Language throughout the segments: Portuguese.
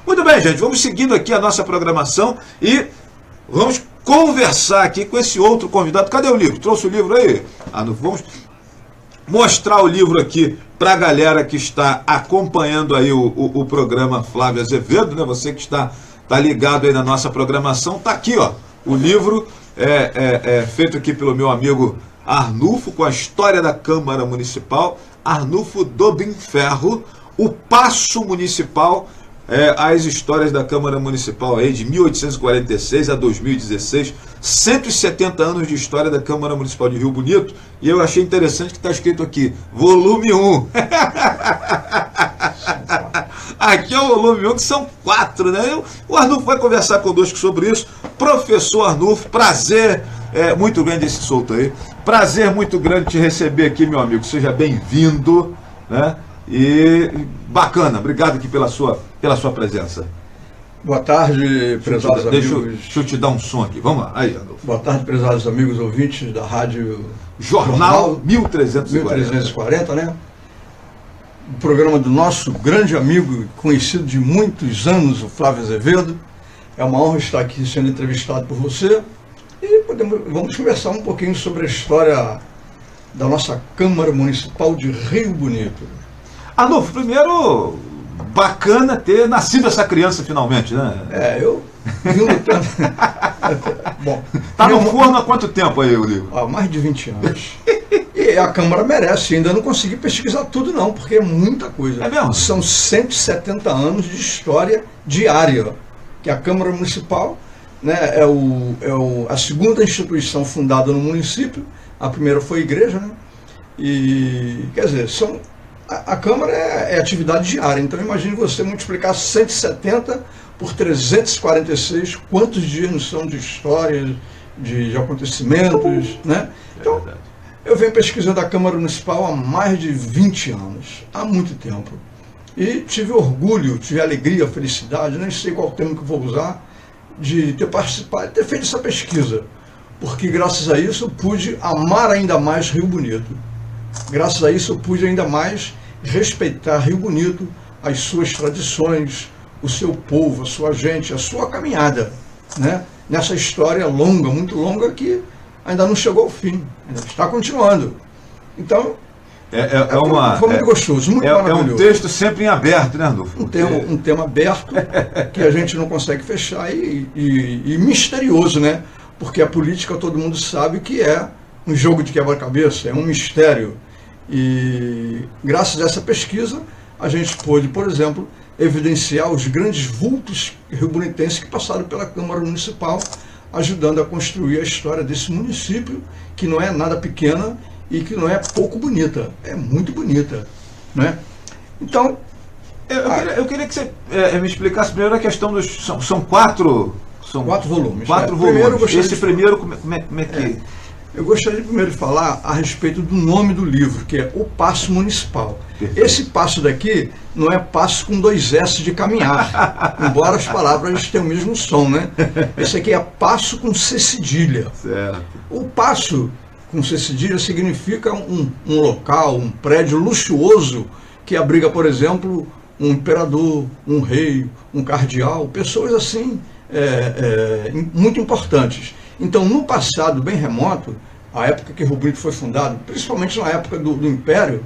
Muito bem, gente, vamos seguindo aqui a nossa programação e vamos conversar aqui com esse outro convidado. Cadê o livro? Trouxe o livro aí? Vamos mostrar o livro aqui para a galera que está acompanhando aí o programa Flávio Azevedo, né? Você que está ligado aí na nossa programação, tá aqui, ó, o livro feito aqui pelo meu amigo Arnulfo, com a história da Câmara Municipal, Arnulfo Dobin Ferro, o Paço Municipal, as histórias da Câmara Municipal aí de 1846 a 2016, 170 anos de história da Câmara Municipal de Rio Bonito, e eu achei interessante que está escrito aqui, volume 1. Aqui é o volume 1, que são 4, né? O Arnulfo vai conversar conosco sobre isso. Professor Arnulfo, prazer muito grande esse solto aí. Prazer muito grande te receber aqui, meu amigo. Seja bem-vindo, né? E bacana, obrigado aqui pela sua presença. Boa tarde, prezados amigos. Deixa eu te dar um som aqui. Vamos lá. Aí, Arnulfo. Boa tarde, prezados amigos ouvintes da Rádio Jornal 1340, né? O programa do nosso grande amigo, conhecido de muitos anos, o Flávio Azevedo. É uma honra estar aqui sendo entrevistado por você. E vamos conversar um pouquinho sobre a história da nossa Câmara Municipal de Rio Bonito. Arnulfo, primeiro, bacana ter nascido essa criança finalmente, né? Eu vim lutando. Bom, tá no forno há quanto tempo aí, o livro? Há mais de 20 anos. E a Câmara merece, ainda não consegui pesquisar tudo não, porque é muita coisa. É mesmo? São 170 anos de história diária, que a Câmara Municipal, né, a segunda instituição fundada no município. A primeira foi a igreja, né? E, quer dizer, a Câmara é atividade diária, então imagine você multiplicar 170 por 346, quantos dias não são de história, de acontecimentos, né? Então, eu venho pesquisando a Câmara Municipal há mais de 20 anos, há muito tempo. E tive orgulho, tive alegria, felicidade, nem sei qual termo que eu vou usar, de ter participado, de ter feito essa pesquisa. Porque graças a isso eu pude amar ainda mais Rio Bonito. Graças a isso eu pude ainda mais respeitar Rio Bonito, as suas tradições, o seu povo, a sua gente, a sua caminhada, né? Nessa história longa, muito longa, que ainda não chegou ao fim, ainda está continuando. Então, foi muito gostoso, muito maravilhoso. É um texto sempre em aberto, né, Arnulfo? Um tema aberto, que a gente não consegue fechar e misterioso, né? Porque a política, todo mundo sabe que é um jogo de quebra-cabeça, é um mistério. E graças a essa pesquisa, a gente pôde, por exemplo, evidenciar os grandes vultos riobonitenses que passaram pela Câmara Municipal, ajudando a construir a história desse município, que não é nada pequena e que não é pouco bonita, é muito bonita, né? Então, eu queria que você me explicasse primeiro a questão dos... São quatro volumes. Quatro volumes. Esse primeiro, como é que... Eu gostaria primeiro de falar a respeito do nome do livro, que é O Paço Municipal. Perfeito. Esse passo daqui não é passo com 2 S de caminhar, embora as palavras tenham o mesmo som, né? Esse aqui é passo com C cedilha. Certo. O passo com C cedilha significa um local, um prédio luxuoso que abriga, por exemplo, um imperador, um rei, um cardeal, pessoas assim muito importantes. Então, no passado bem remoto, a época que Rio Bonito foi fundado, principalmente na época do Império,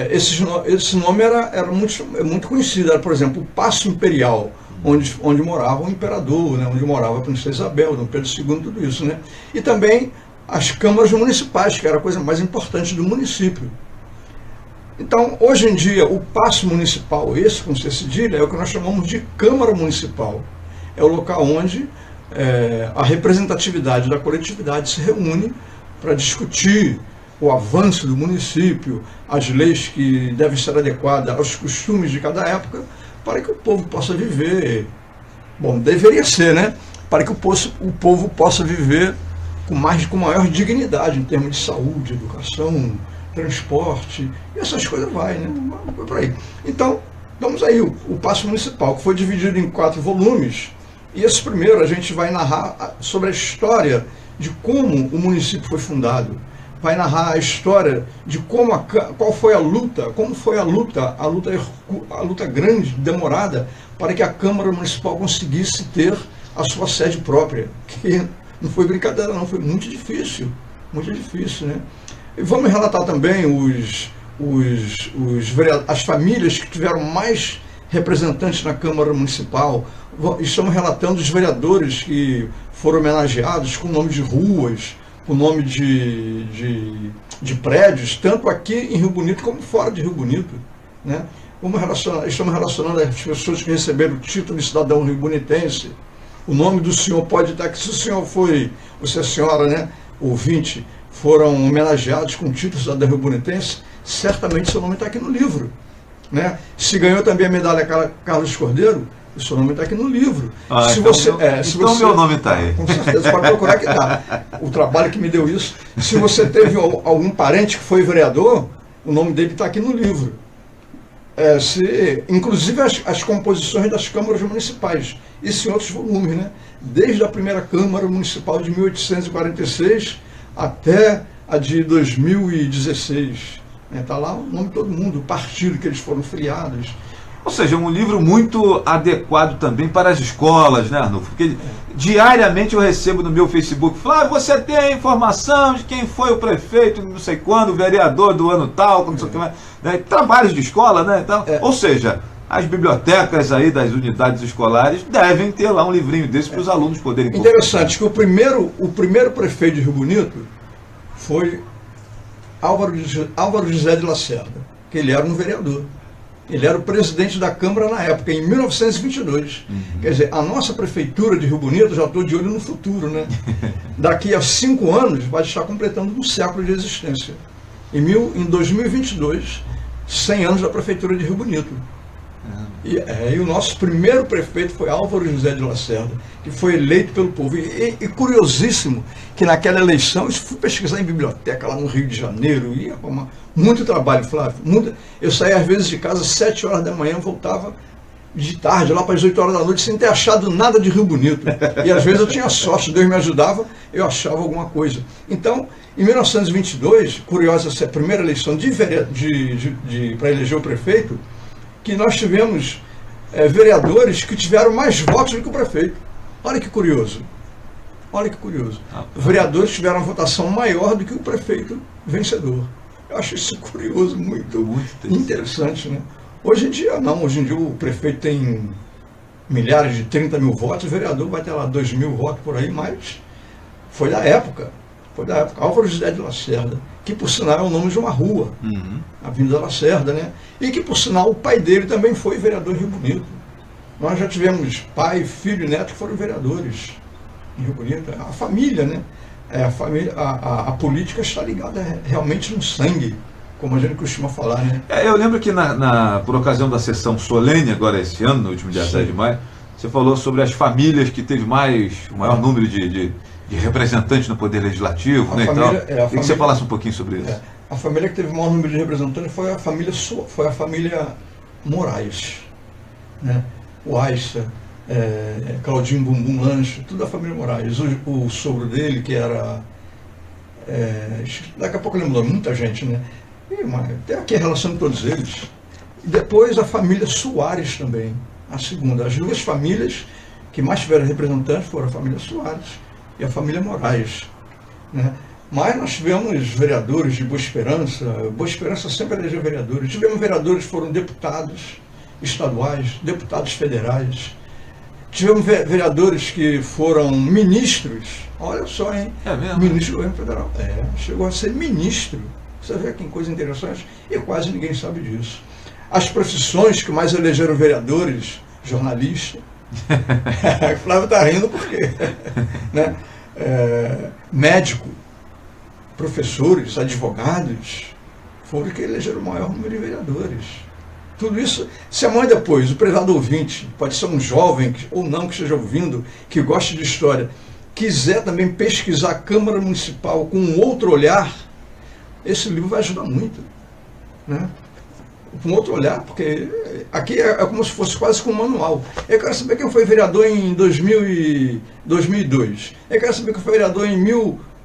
esse nome era muito conhecido. Era, por exemplo, o Paço Imperial, onde morava o imperador, né, onde morava a princesa Isabel, Dom Pedro II, tudo isso, né? E também as câmaras municipais, que era a coisa mais importante do município. Então, hoje em dia, o Paço Municipal, esse com C cedilha, é o que nós chamamos de Câmara Municipal. É o local onde a representatividade da coletividade se reúne para discutir o avanço do município, as leis que devem ser adequadas aos costumes de cada época, para que o povo possa viver, bom, deveria ser, né? Para que o povo possa viver com maior dignidade em termos de saúde, educação, transporte, e essas coisas vai, né? Vai por aí. Então, vamos aí, o Paço Municipal, que foi dividido em 4 volumes, e esse primeiro a gente vai narrar sobre a história de como o município foi fundado, vai narrar a história de qual foi a luta, a luta grande, demorada, para que a Câmara Municipal conseguisse ter a sua sede própria, que não foi brincadeira não, foi muito difícil, né? E vamos relatar também as famílias que tiveram mais representantes na Câmara Municipal. Estamos relatando os vereadores que foram homenageados com nome de ruas, com nome de prédios, tanto aqui em Rio Bonito como fora de Rio Bonito, né? Estamos relacionando as pessoas que receberam o título de cidadão rio-bonitense. O nome do senhor pode estar aqui, se o senhor foi, ou se a senhora, né, ouvinte, foram homenageados com o título de cidadão rio-bonitense, certamente seu nome está aqui no livro, né? Se ganhou também a medalha Carlos Cordeiro, o seu nome está aqui no livro. Meu nome está aí. Com certeza, pode procurar que está. O trabalho que me deu isso. Se você teve algum parente que foi vereador, o nome dele está aqui no livro. Inclusive as composições das câmaras municipais. Isso em outros volumes, né? Desde a primeira Câmara Municipal de 1846 até a de 2016. Está lá o nome de todo mundo, o partido que eles foram filiados. Ou seja, um livro muito adequado também para as escolas, né, Arnulfo? Porque diariamente eu recebo no meu Facebook, Flávio, você tem a informação de quem foi o prefeito, não sei quando, o vereador do ano tal, não sei o que mais, né? Trabalhos de escola, né? Então, ou seja, as bibliotecas aí das unidades escolares devem ter lá um livrinho desse para os alunos poderem... Interessante que o primeiro prefeito de Rio Bonito foi Álvaro José de Lacerda, que ele era um vereador. Ele era o presidente da Câmara na época, em 1922. Quer dizer, a nossa prefeitura de Rio Bonito, já estou de olho no futuro, né? Daqui a 5 anos vai estar completando um século de existência. Em 2022, 100 anos da prefeitura de Rio Bonito. E o nosso primeiro prefeito foi Álvaro José de Lacerda, que foi eleito pelo povo. E curiosíssimo que naquela eleição, eu fui pesquisar em biblioteca lá no Rio de Janeiro, muito trabalho, Flávio. Eu saía às vezes de casa às 7 horas da manhã, voltava de tarde, lá para as 8 horas da noite, sem ter achado nada de Rio Bonito. E às vezes eu tinha sorte, Deus me ajudava, eu achava alguma coisa. Então, em 1922, curiosa essa primeira eleição para eleger o prefeito, que nós tivemos vereadores que tiveram mais votos do que o prefeito. Olha que curioso. Vereadores tiveram uma votação maior do que o prefeito vencedor. Eu acho isso curioso, muito interessante, né? Hoje em dia não, hoje em dia o prefeito tem milhares de 30 mil votos, o vereador vai ter lá 2 mil votos por aí, mas foi da época. Álvaro José de Lacerda, que por sinal é o nome de uma rua, Avenida Lacerda, né? E que por sinal o pai dele também foi vereador em Rio Bonito. Nós já tivemos pai, filho e neto que foram vereadores em Rio Bonito. A família, né? A política está ligada realmente no sangue, como a gente costuma falar, né? Eu lembro que por ocasião da sessão solene, agora esse ano, no último dia 10 de maio, você falou sobre as famílias que teve o maior número de representantes no Poder Legislativo, né? Queria que você falasse um pouquinho sobre isso. A família que teve o maior número de representantes foi a família Moraes, né? O Aissa, Claudinho Bumbum Lanche, tudo a família Moraes. O sogro dele, que era... daqui a pouco eu lembro muita gente, né? Tem aqui a relação de todos eles. E depois a família Soares também, a segunda. As duas famílias que mais tiveram representantes foram a família Soares e a família Moraes, né? Mas nós tivemos vereadores de Boa Esperança sempre elegeu vereadores. Tivemos vereadores que foram deputados estaduais, deputados federais. Tivemos vereadores que foram ministros, olha só, hein? É mesmo? Ministro do governo federal. Chegou a ser ministro. Você vê que coisa interessante, e quase ninguém sabe disso. As profissões que mais elegeram vereadores, jornalista. O Flávio está rindo porque, né? Médico, professores, advogados, foram que elegeram o maior número de vereadores. Tudo isso, se amanhã depois o prezado ouvinte, pode ser um jovem ou não que esteja ouvindo, que goste de história, quiser também pesquisar a Câmara Municipal com um outro olhar, esse livro vai ajudar muito, né? Com outro olhar, porque aqui é como se fosse quase como um manual. Eu quero saber quem foi vereador em 2002. Eu quero saber quem foi vereador em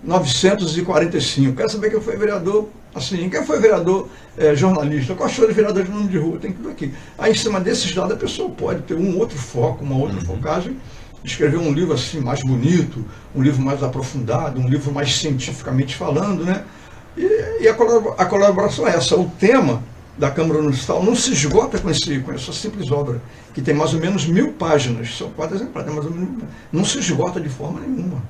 945. Quero saber quem foi vereador, assim, quem foi vereador jornalista, qual foi o vereador de nome de rua, tem tudo aqui. Aí, em cima desses dados, a pessoa pode ter um outro foco, uma outra focagem, escrever um livro assim mais bonito, um livro mais aprofundado, um livro mais cientificamente falando, né? E a colaboração é essa. O tema da Câmara Municipal não se esgota com essa simples obra, que tem mais ou menos 1000 páginas, são 4 exemplares, mais ou menos, não se esgota de forma nenhuma.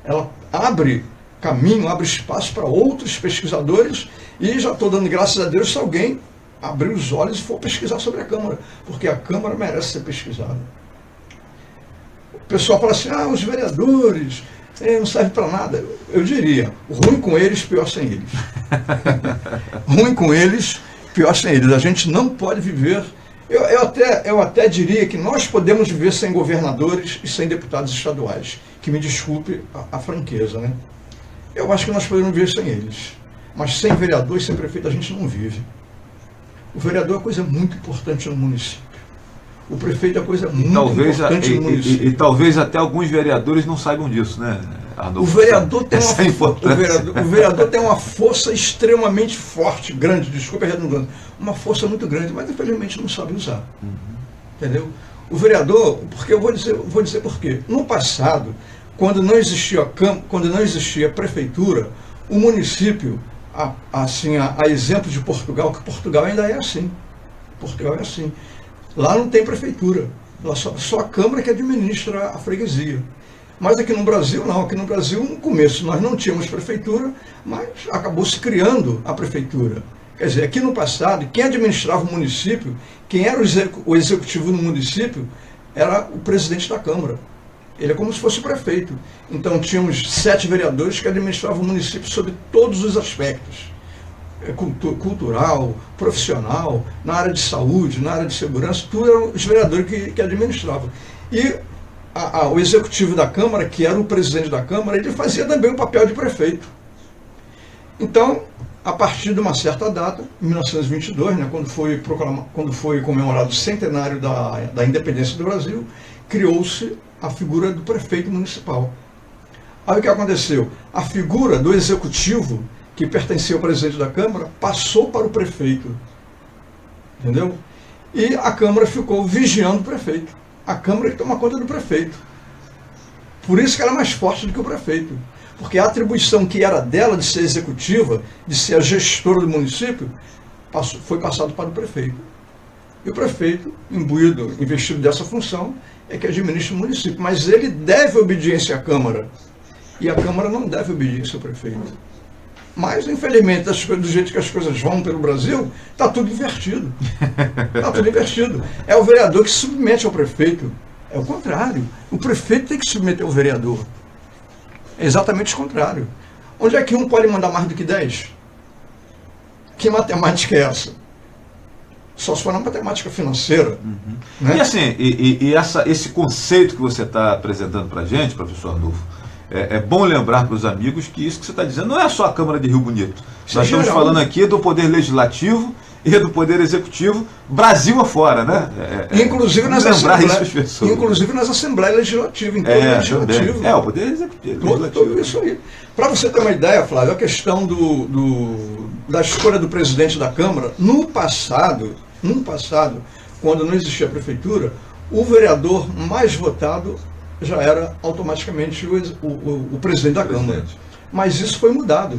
Ela abre caminho, abre espaço para outros pesquisadores, e já estou dando graças a Deus se alguém abrir os olhos e for pesquisar sobre a Câmara, porque a Câmara merece ser pesquisada. O pessoal fala assim, os vereadores não servem para nada. Eu diria, ruim com eles, pior sem eles. Ruim com eles, pior sem eles. A gente não pode viver... Eu até diria que nós podemos viver sem governadores e sem deputados estaduais. Que me desculpe a franqueza, né? Eu acho que nós podemos viver sem eles. Mas sem vereador e sem prefeito a gente não vive. O vereador é uma coisa muito importante no município. O prefeito é uma coisa muito importante no município. E talvez até alguns vereadores não saibam disso, né, Arnulfo? O vereador tem uma força extremamente forte, grande, desculpa a redundância, uma força muito grande, mas infelizmente não sabe usar. Entendeu? O vereador, porque eu vou dizer por quê. No passado, quando não existia prefeitura, o município, a exemplo de Portugal, que Portugal ainda é assim. Portugal é assim. Lá não tem prefeitura, lá só a Câmara que administra a freguesia. Mas aqui no Brasil não, aqui no Brasil no começo nós não tínhamos prefeitura, mas acabou se criando a prefeitura. Quer dizer, aqui no passado, quem administrava o município, quem era o executivo no município, era o presidente da Câmara. Ele é como se fosse o prefeito. Então tínhamos 7 vereadores que administravam o município sob todos os aspectos. Cultural, profissional, na área de saúde, na área de segurança, tudo eram os vereadores que administravam. E o executivo da Câmara, que era o presidente da Câmara, ele fazia também o papel de prefeito. Então, a partir de uma certa data, em 1922, né, quando foi comemorado o centenário da independência do Brasil, criou-se a figura do prefeito municipal. Aí o que aconteceu? A figura do executivo, que pertencia ao presidente da Câmara, passou para o prefeito. Entendeu? E a Câmara ficou vigiando o prefeito. A Câmara que toma conta do prefeito. Por isso que ela é mais forte do que o prefeito. Porque a atribuição que era dela de ser executiva, de ser a gestora do município, foi passado para o prefeito. E o prefeito, investido dessa função, é que administra o município. Mas ele deve obediência à Câmara. E a Câmara não deve obediência ao prefeito. Mas, infelizmente, do jeito que as coisas vão pelo Brasil, está tudo invertido. Está tudo invertido. É o vereador que se submete ao prefeito. É o contrário. O prefeito tem que se submeter ao vereador. É exatamente o contrário. Onde é que um pode mandar mais do que 10? Que matemática é essa? Só se for na matemática financeira. Né? E assim, esse conceito que você está apresentando para a gente, professor Arnulfo, é bom lembrar para os amigos que isso que você está dizendo não é só a Câmara de Rio Bonito. Nós estamos falando aqui do Poder Legislativo e do Poder Executivo, Brasil afora, né? Inclusive nas Assembleias Legislativas, em todo o Legislativo. O Poder Executivo. Tudo isso aí. Para você ter uma ideia, Flávio, a questão da escolha do presidente da Câmara, no passado, quando não existia prefeitura, o vereador mais votado já era automaticamente o presidente da Câmara. Mas isso foi mudado.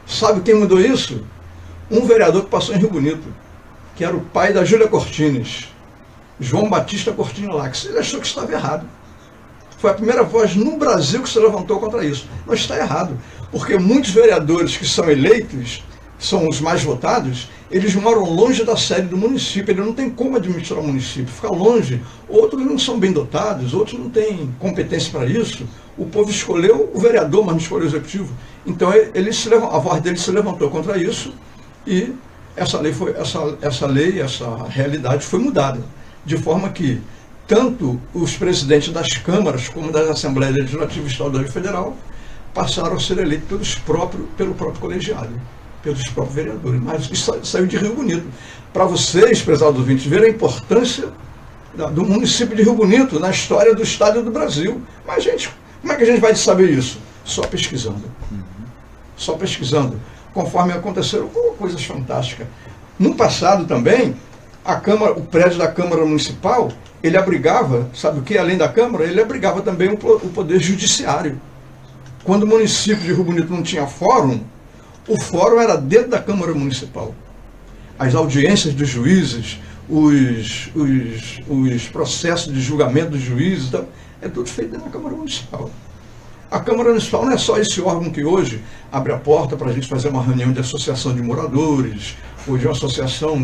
Sabe quem mudou isso? Um vereador que passou em Rio Bonito, que era o pai da Júlia Cortines, João Batista Cortines Lax. Ele achou que estava errado. Foi a primeira voz no Brasil que se levantou contra isso. Mas está errado, porque muitos vereadores que são eleitos, são os mais votados, eles moram longe da sede do município, ele não tem como administrar o município, fica longe. Outros não são bem dotados, outros não têm competência para isso. O povo escolheu o vereador, mas não escolheu o executivo. Então a voz dele se levantou contra isso e essa realidade foi mudada. De forma que tanto os presidentes das câmaras como das Assembleias Legislativas Estadual e Federal passaram a ser eleitos pelo próprio colegiado, pelos próprios vereadores. Mas isso saiu de Rio Bonito. Para vocês, prezados ouvintes, ver a importância do município de Rio Bonito na história do Estado e do Brasil. Mas, gente, como é que a gente vai saber isso? só pesquisando. Só pesquisando. Conforme aconteceram coisas fantásticas. No passado também, o prédio da Câmara Municipal, ele abrigava, sabe o que? Além da Câmara, ele abrigava também o Poder Judiciário. Quando o município de Rio Bonito não tinha fórum, o fórum era dentro da Câmara Municipal. As audiências dos juízes, os processos de julgamento dos juízes, é tudo feito dentro da Câmara Municipal. A Câmara Municipal não é só esse órgão que hoje abre a porta para a gente fazer uma reunião de associação de moradores, ou de uma associação,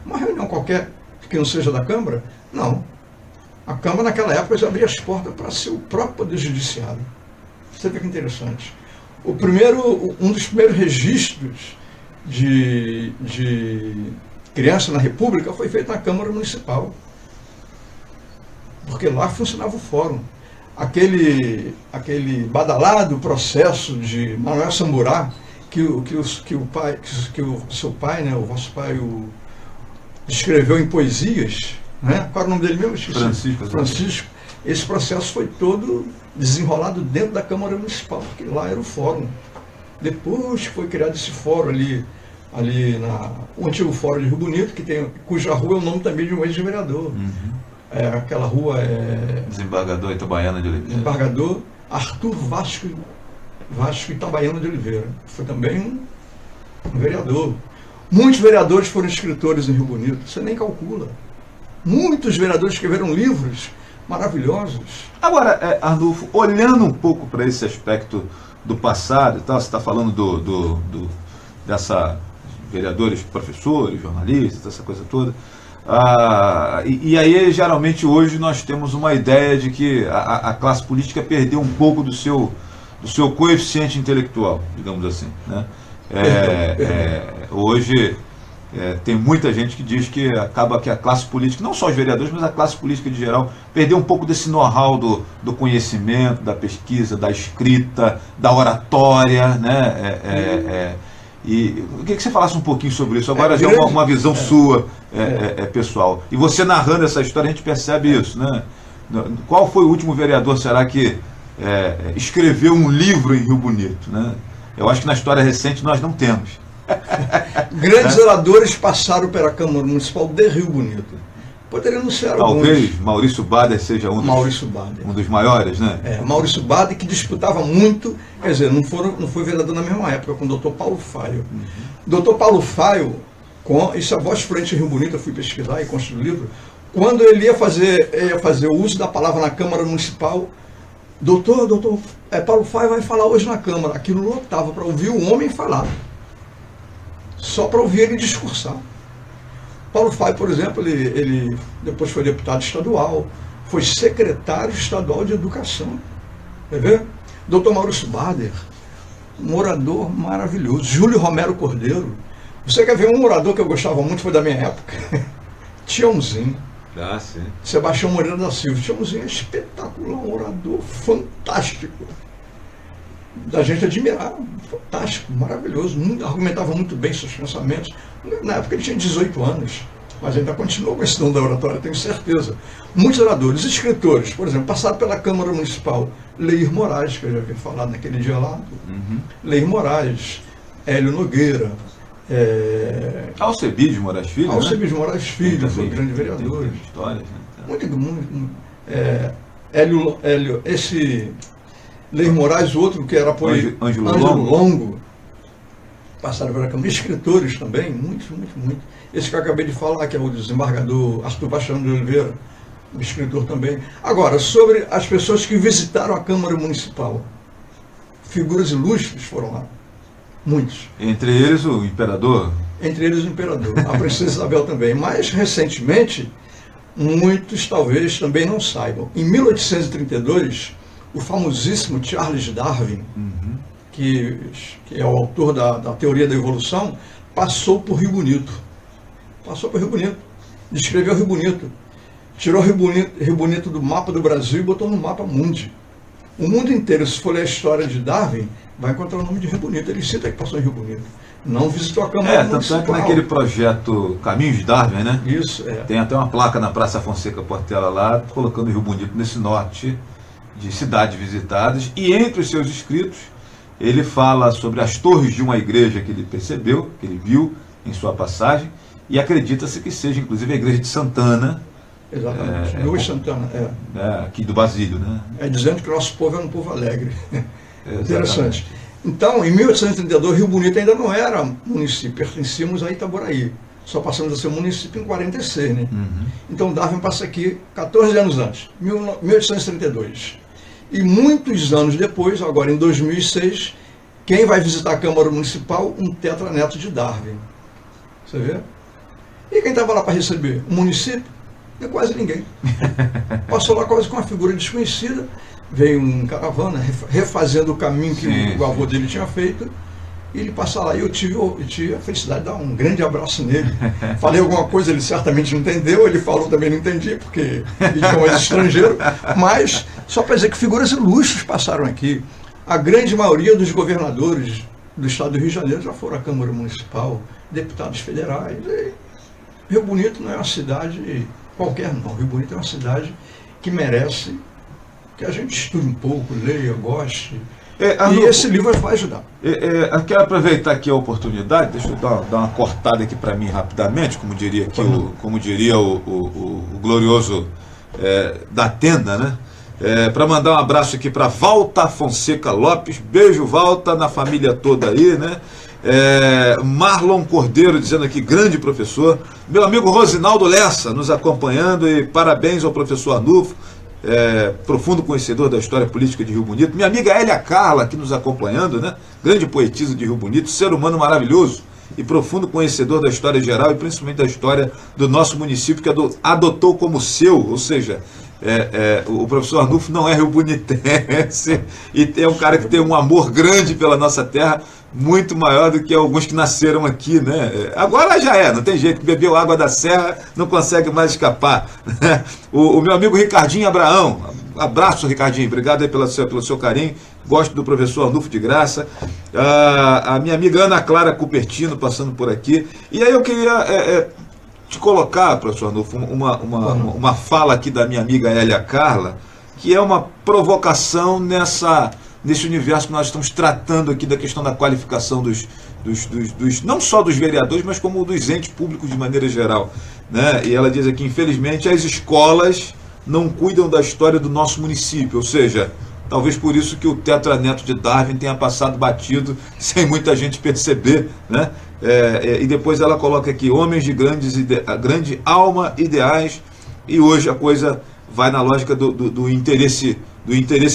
uma reunião qualquer que não seja da Câmara. Não. A Câmara naquela época já abria as portas para ser o próprio Poder Judiciário. Você vê que interessante. Um dos primeiros registros de criança na República foi feito na Câmara Municipal. Porque lá funcionava o fórum. Aquele badalado processo de Manuel Samburá, que o seu pai, né, o vosso pai, descreveu em poesias, né? Qual era o nome dele mesmo? Francisco. Esse processo foi todo desenrolado dentro da Câmara Municipal, porque lá era o fórum. Depois foi criado esse fórum o antigo Fórum de Rio Bonito, cuja rua é o nome também de um ex-vereador. Aquela rua é... Desembargador Itabaiana de Oliveira. Desembargador Arthur Vasco Itabaiana de Oliveira. Foi também um vereador. Muitos vereadores foram escritores em Rio Bonito, você nem calcula. Muitos vereadores escreveram livros maravilhosos. Agora, Arnulfo, olhando um pouco para esse aspecto do passado, tá? Você está falando dessa vereadores, professores, jornalistas, essa coisa toda. E aí, geralmente, hoje nós temos uma ideia de que a classe política perdeu um pouco do seu coeficiente intelectual, digamos assim, né? Hoje tem muita gente que diz que acaba que a classe política, não só os vereadores, mas a classe política de geral, perdeu um pouco desse know-how do conhecimento, da pesquisa, da escrita, da oratória, né? E eu queria que você falasse um pouquinho sobre isso. Agora já uma visão sua, pessoal. E você narrando essa história, a gente percebe isso, né? Qual foi o último vereador, será que escreveu um livro em Rio Bonito, né? Eu acho que na história recente nós não temos. Grandes oradores passaram pela Câmara Municipal de Rio Bonito. Poderia anunciar talvez Maurício Bader seja um dos maiores, né? Maurício Bader, que disputava muito, quer dizer, não foi vereador na mesma época, com o doutor Paulo Faio. Doutor Paulo Faio, isso é a voz fluente em Rio Bonito, eu fui pesquisar e construir o livro, quando ele ia fazer o uso da palavra na Câmara Municipal, doutor Paulo Faio vai falar hoje na Câmara. Aquilo lotava para ouvir o homem falar, só para ouvir ele discursar. Paulo Faio, por exemplo, ele depois foi deputado estadual, foi secretário estadual de educação. Quer ver? Doutor Maurício Bader, um orador maravilhoso. Júlio Romero Cordeiro. Você quer ver um orador que eu gostava muito, foi da minha época? Tiãozinho. Sim. Sebastião Moreira da Silva. Tiãozinho é espetacular, um orador fantástico. Da gente admirar, fantástico, maravilhoso, argumentava muito bem seus pensamentos. Na época ele tinha 18 anos, mas ainda continuou com esse dom da oratória, tenho certeza. Muitos oradores, escritores, por exemplo, passaram pela Câmara Municipal. Leir Moraes, que eu já havia falado naquele dia lá. Leir Moraes, Hélio Nogueira. Alcebiades Moraes Filho. Alcebiades Moraes Filho, foi grande vereador. Histórias, né? Muito. Hélio, esse Leir Moraes, o outro que era apoio Ângelo Longo, passaram pela Câmara. Escritores também, muito. Esse que eu acabei de falar, que é o desembargador Arthur Baixão de Oliveira, um escritor também. Agora, sobre as pessoas que visitaram a Câmara Municipal, figuras ilustres foram lá, muitos. Entre eles o imperador? Entre eles o imperador, a princesa Isabel também. Mais recentemente, muitos talvez também não saibam. Em 1832, o famosíssimo Charles Darwin, que é o autor da teoria da evolução, passou por Rio Bonito. Descreveu Rio Bonito. Tirou Rio Bonito do mapa do Brasil e botou no mapa mundi. O mundo inteiro, se for ler a história de Darwin, vai encontrar o nome de Rio Bonito. Ele cita que passou em Rio Bonito. Não visitou a Câmara Municipal. Tanto é que naquele projeto Caminhos de Darwin, né? Isso, tem até uma placa na Praça Fonseca Portela lá, colocando Rio Bonito nesse norte de cidades visitadas, e entre os seus escritos ele fala sobre as torres de uma igreja que ele percebeu, que ele viu em sua passagem, e acredita-se que seja inclusive a igreja de Santana. Exatamente. Luiz Santana, aqui do Basílio, né? Dizendo que o nosso povo é um povo alegre. Interessante. Então, em 1832, Rio Bonito ainda não era município, pertencíamos a Itaboraí. Só passamos a ser município em 46, né? Então Darwin passa aqui 14 anos antes, 1832. E muitos anos depois, agora em 2006, quem vai visitar a Câmara Municipal? Um tetraneto de Darwin. Você vê? E quem estava lá para receber? O município? É quase ninguém. Passou lá quase com uma figura desconhecida, veio em caravana, refazendo o caminho que o avô dele tinha feito, e ele passa lá. E eu tive a felicidade de dar um grande abraço nele. Falei alguma coisa, ele certamente não entendeu, ele falou também não entendi, porque idioma é estrangeiro, mas só para dizer que figuras ilustres passaram aqui. A grande maioria dos governadores do estado do Rio de Janeiro já foram à Câmara Municipal, deputados federais. E Rio Bonito não é uma cidade qualquer, não. Rio Bonito é uma cidade que merece que a gente estude um pouco, leia, goste. E esse livro vai ajudar. Eu quero aproveitar aqui a oportunidade, deixa eu dar uma cortada aqui para mim rapidamente, como diria aqui o glorioso da tenda, né? Para mandar um abraço aqui para Valta Fonseca Lopes. Beijo, Valta, na família toda aí, né? Marlon Cordeiro dizendo aqui, grande professor. Meu amigo Rosinaldo Lessa nos acompanhando, e parabéns ao professor Arnulfo, profundo conhecedor da história política de Rio Bonito. Minha amiga Hélia Carla aqui nos acompanhando, né? Grande poetisa de Rio Bonito, ser humano maravilhoso e profundo conhecedor da história geral e principalmente da história do nosso município, que adotou como seu, ou seja, o professor Arnulfo não é riobonitense e é um cara que tem um amor grande pela nossa terra, muito maior do que alguns que nasceram aqui, né? Agora já não tem jeito, bebeu água da serra, não consegue mais escapar. O meu amigo Ricardinho Abraão, abraço, Ricardinho, obrigado aí pelo seu carinho, gosto do professor Arnulfo de graça. A minha amiga Ana Clara Cupertino passando por aqui, e aí eu queria te colocar, professor Arnulfo, uma fala aqui da minha amiga Hélia Carla, que é uma provocação nesse universo que nós estamos tratando aqui da questão da qualificação dos não só dos vereadores, mas como dos entes públicos de maneira geral, né? E ela diz aqui, infelizmente, as escolas não cuidam da história do nosso município, ou seja, talvez por isso que o tetraneto de Darwin tenha passado batido, sem muita gente perceber, né? E depois ela coloca aqui, homens de grande alma, ideais, e hoje a coisa vai na lógica do interesse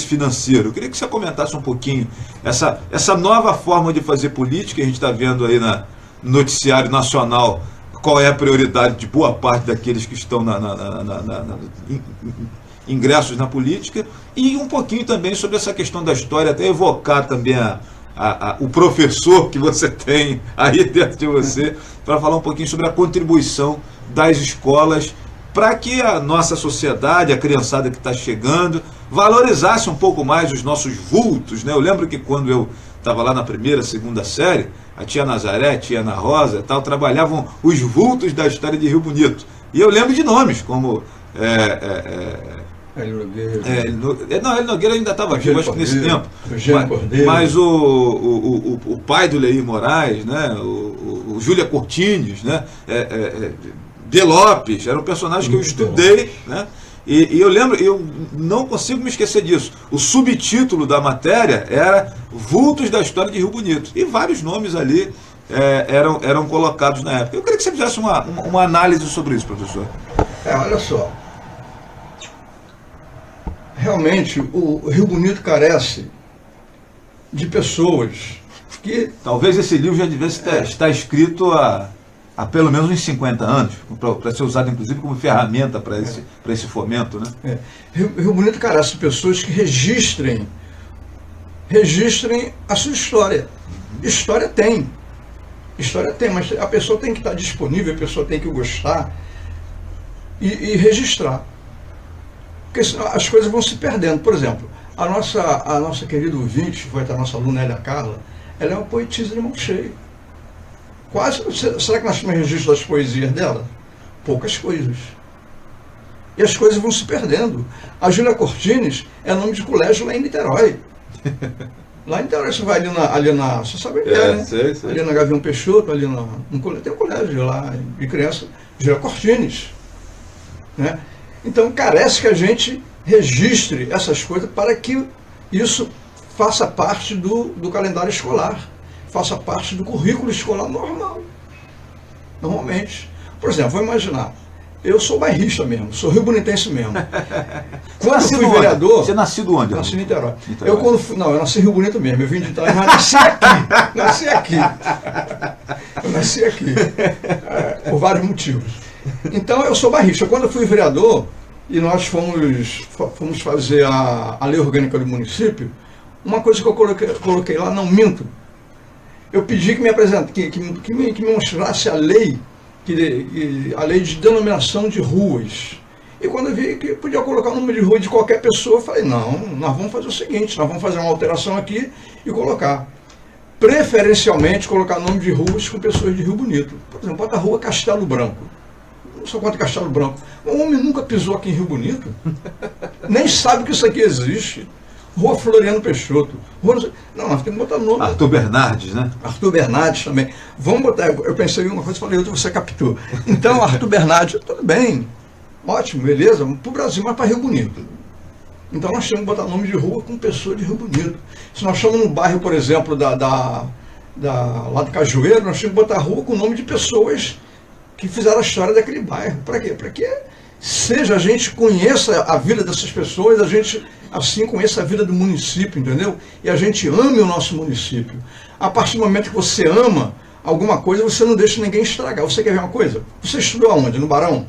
financeiro. Eu queria que você comentasse um pouquinho essa nova forma de fazer política. A gente está vendo aí no noticiário nacional qual é a prioridade de boa parte daqueles que estão ingressos na política, e um pouquinho também sobre essa questão da história, até evocar também o professor que você tem aí dentro de você, para falar um pouquinho sobre a contribuição das escolas para que a nossa sociedade, a criançada que está chegando, valorizasse um pouco mais os nossos vultos, né? Eu lembro que quando eu estava lá na primeira, segunda série, a tia Nazaré, a tia Ana Rosa e tal, trabalhavam os vultos da história de Rio Bonito. E eu lembro de nomes como... Hélio Nogueira. Hélio Nogueira ainda estava vivo, acho que nesse tempo. Mas o pai do Leir Moraes, né? o Júlia Cortines, né? De Lopes, eram personagens que eu estudei, né? E eu lembro, eu não consigo me esquecer disso. O subtítulo da matéria era Vultos da História de Rio Bonito. E vários nomes ali eram colocados na época. Eu queria que você fizesse uma análise sobre isso, professor. Olha só. Realmente, o Rio Bonito carece de pessoas que... Talvez esse livro já devesse estar escrito há pelo menos uns 50 anos, para ser usado inclusive como ferramenta para esse fomento, né? Rio Bonito carece de pessoas que registrem a sua história. História tem, mas a pessoa tem que estar disponível, a pessoa tem que gostar e registrar. Porque senão as coisas vão se perdendo. Por exemplo, a nossa querida ouvinte, que vai estar a nossa aluna Hélia Carla, ela é uma poetisa de mão cheia. Será que nós temos registro das poesias dela? Poucas coisas. E as coisas vão se perdendo. A Júlia Cortines é nome de colégio lá em Niterói. Lá em Niterói, você vai ali na você sabe onde né? Sei. Ali na Gavião Peixoto, ali tem um colégio lá de criança, Gira Cortines. Né? Então carece que a gente registre essas coisas para que isso faça parte do calendário escolar, faça parte do currículo escolar normal. Normalmente. Por exemplo, vou imaginar, eu sou bairrista mesmo, sou rio-bonitense mesmo. Quando fui vereador... Você nasceu onde? Nasci em Niterói. Niterói. Eu nasci em Rio Bonito mesmo, eu vim de Niterói, mas nasci aqui. Eu nasci aqui, por vários motivos. Então eu sou bairrista. Quando eu fui vereador, e nós fomos fazer a lei orgânica do município, uma coisa que eu coloquei lá, não minto, eu pedi que me apresentasse, que me mostrasse a lei de denominação de ruas. E quando eu vi que podia colocar o número de rua de qualquer pessoa, eu falei, não, nós vamos fazer o seguinte, nós vamos fazer uma alteração aqui e colocar, preferencialmente, colocar nome de ruas com pessoas de Rio Bonito. Por exemplo, bota a rua Castelo Branco. Não sou contra Castelo Branco. O homem nunca pisou aqui em Rio Bonito. Nem sabe que isso aqui existe. Rua Floriano Peixoto. Não, nós temos que botar nome. Arthur Bernardes, né? Arthur Bernardes também. Vamos botar, eu pensei em uma coisa e falei, outra você captou. Então, Arthur Bernardes, tudo bem. Ótimo, beleza, para o Brasil, mas para Rio Bonito. Então nós temos que botar nome de rua com pessoa de Rio Bonito. Se nós estamos no bairro, por exemplo, lá do Cajueiro, nós temos que botar rua com o nome de pessoas que fizeram a história daquele bairro. Para quê? Para que a gente conheça a vida dessas pessoas, a gente assim conheça a vida do município, entendeu? E a gente ame o nosso município. A partir do momento que você ama alguma coisa, você não deixa ninguém estragar. Você quer ver uma coisa? Você estudou aonde? No Barão?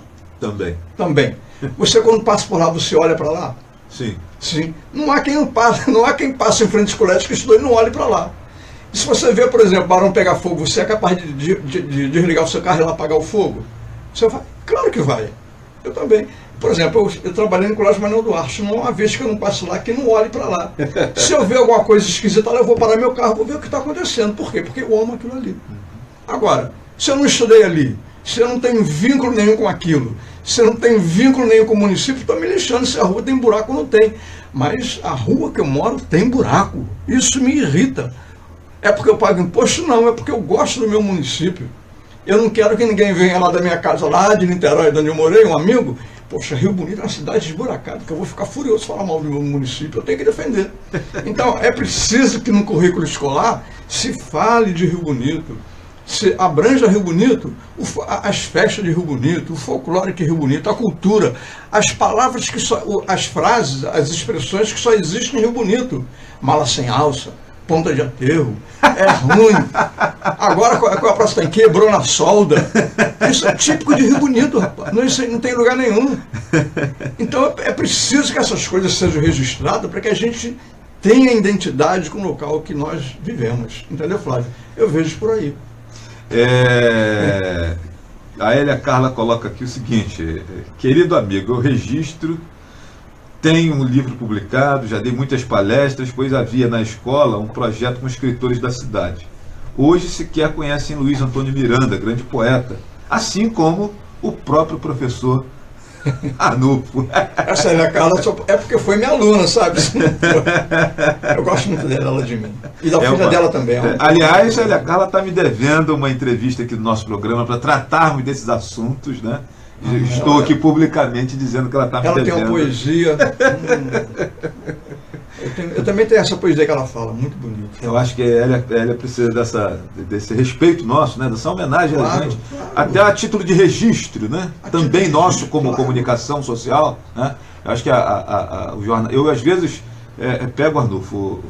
Também. Você quando passa por lá, você olha para lá? Sim. Não há quem passe em frente ao colégio que estudou e não olhe para lá. E se você vê, por exemplo, o Barão pegar fogo, você é capaz de desligar o seu carro e lá apagar o fogo? Você vai? Claro que vai. Eu também. Por exemplo, eu trabalhei no Colégio Manuel Duarte, não há uma vez que eu não passo lá que não olhe para lá. Se eu ver alguma coisa esquisita lá, eu vou parar meu carro, vou ver o que está acontecendo. Por quê? Porque eu amo aquilo ali. Agora, se eu não estudei ali, se eu não tenho vínculo nenhum com aquilo, se eu não tenho vínculo nenhum com o município, estou me lixando se a rua tem buraco ou não tem. Mas a rua que eu moro tem buraco. Isso me irrita. É porque eu pago imposto? Não, é porque eu gosto do meu município. Eu não quero que ninguém venha lá da minha casa, lá de Niterói, de onde eu morei, um amigo. Poxa, Rio Bonito é uma cidade esburacada, que eu vou ficar furioso se falar mal do meu município, eu tenho que defender. Então, é preciso que no currículo escolar se fale de Rio Bonito, se abranja Rio Bonito, as festas de Rio Bonito, o folclore de Rio Bonito, a cultura, as palavras as frases, as expressões que só existem em Rio Bonito. Mala sem alça, ponta de aterro, é ruim. Agora com a praça tem quebrou na solda. Isso é típico de Rio Bonito, rapaz. Isso não tem lugar nenhum. Então é preciso que essas coisas sejam registradas para que a gente tenha identidade com o local que nós vivemos. Entendeu, Flávio? Eu vejo por aí. A Elia Carla coloca aqui o seguinte: querido amigo, eu registro, tenho um livro publicado, já dei muitas palestras, pois havia na escola um projeto com escritores da cidade. Hoje sequer conhecem Luiz Antônio Miranda, grande poeta, assim como o próprio professor Arnulfo. Essa Elia Carla é porque foi minha aluna, sabe? Eu gosto muito dela de mim. E da filha dela também. Aliás, a Elia Carla está me devendo uma entrevista aqui no nosso programa para tratarmos desses assuntos, né? Estou aqui publicamente dizendo que ela está me devendo. Ela tem uma poesia. Eu também tenho essa poesia que ela fala, muito bonita. Eu acho que ela precisa desse respeito nosso, né? Dessa homenagem a gente. Claro. Até a título de registro, né? Também nosso como comunicação social, né? Eu acho que o jornal. Eu às vezes pego, Arnulfo,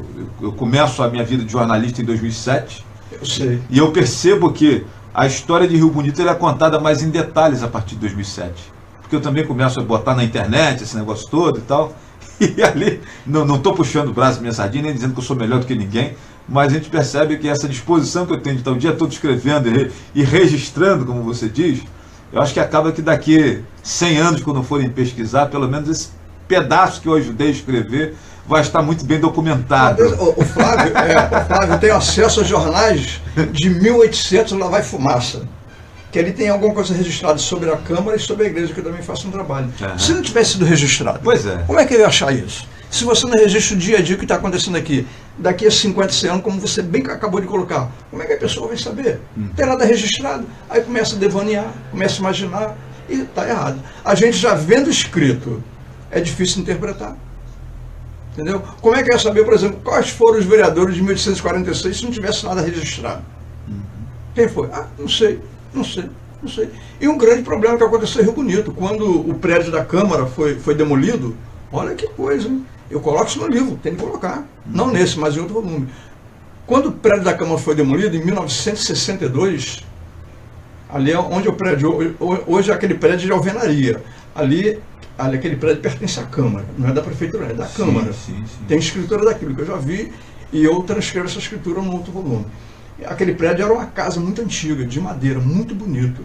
eu começo a minha vida de jornalista em 2007. Eu sei. E eu percebo que a história de Rio Bonito é contada mais em detalhes a partir de 2007. Porque eu também começo a botar na internet esse negócio todo e tal. E ali, não estou puxando o braço da minha sardinha, nem dizendo que eu sou melhor do que ninguém, mas a gente percebe que essa disposição que eu tenho de estar o dia todo escrevendo e registrando, como você diz, eu acho que acaba que daqui 100 anos, quando forem pesquisar, pelo menos esse pedaço que eu ajudei a escrever vai estar muito bem documentado. O Flávio tem acesso a jornais de 1800, lá vai fumaça. Que ele tem alguma coisa registrada sobre a Câmara e sobre a Igreja, que eu também faço um trabalho. Se não tivesse sido registrado, pois é. Como é que eu ia achar isso? Se você não registra o dia a dia que está acontecendo aqui, daqui a 50, 100 anos, como você bem acabou de colocar, como é que a pessoa vai saber? Não tem nada registrado. Aí começa a devanear, começa a imaginar e está errado. A gente já vendo escrito, é difícil interpretar. Entendeu? Como é que eu ia saber, por exemplo, quais foram os vereadores de 1846 se não tivesse nada registrado? Quem foi? Ah, não sei. E um grande problema que aconteceu em Rio Bonito, quando o prédio da Câmara foi demolido, olha que coisa, hein? Eu coloco isso no livro, tem que colocar. Não nesse, mas em outro volume. Quando o prédio da Câmara foi demolido, em 1962, ali é onde o prédio, hoje é aquele prédio de alvenaria. Ali, aquele prédio pertence à Câmara, não é da Prefeitura, é da Câmara. Sim. Tem escritura daquilo que eu já vi e eu transcrevo essa escritura no outro volume. Aquele prédio era uma casa muito antiga, de madeira, muito bonito,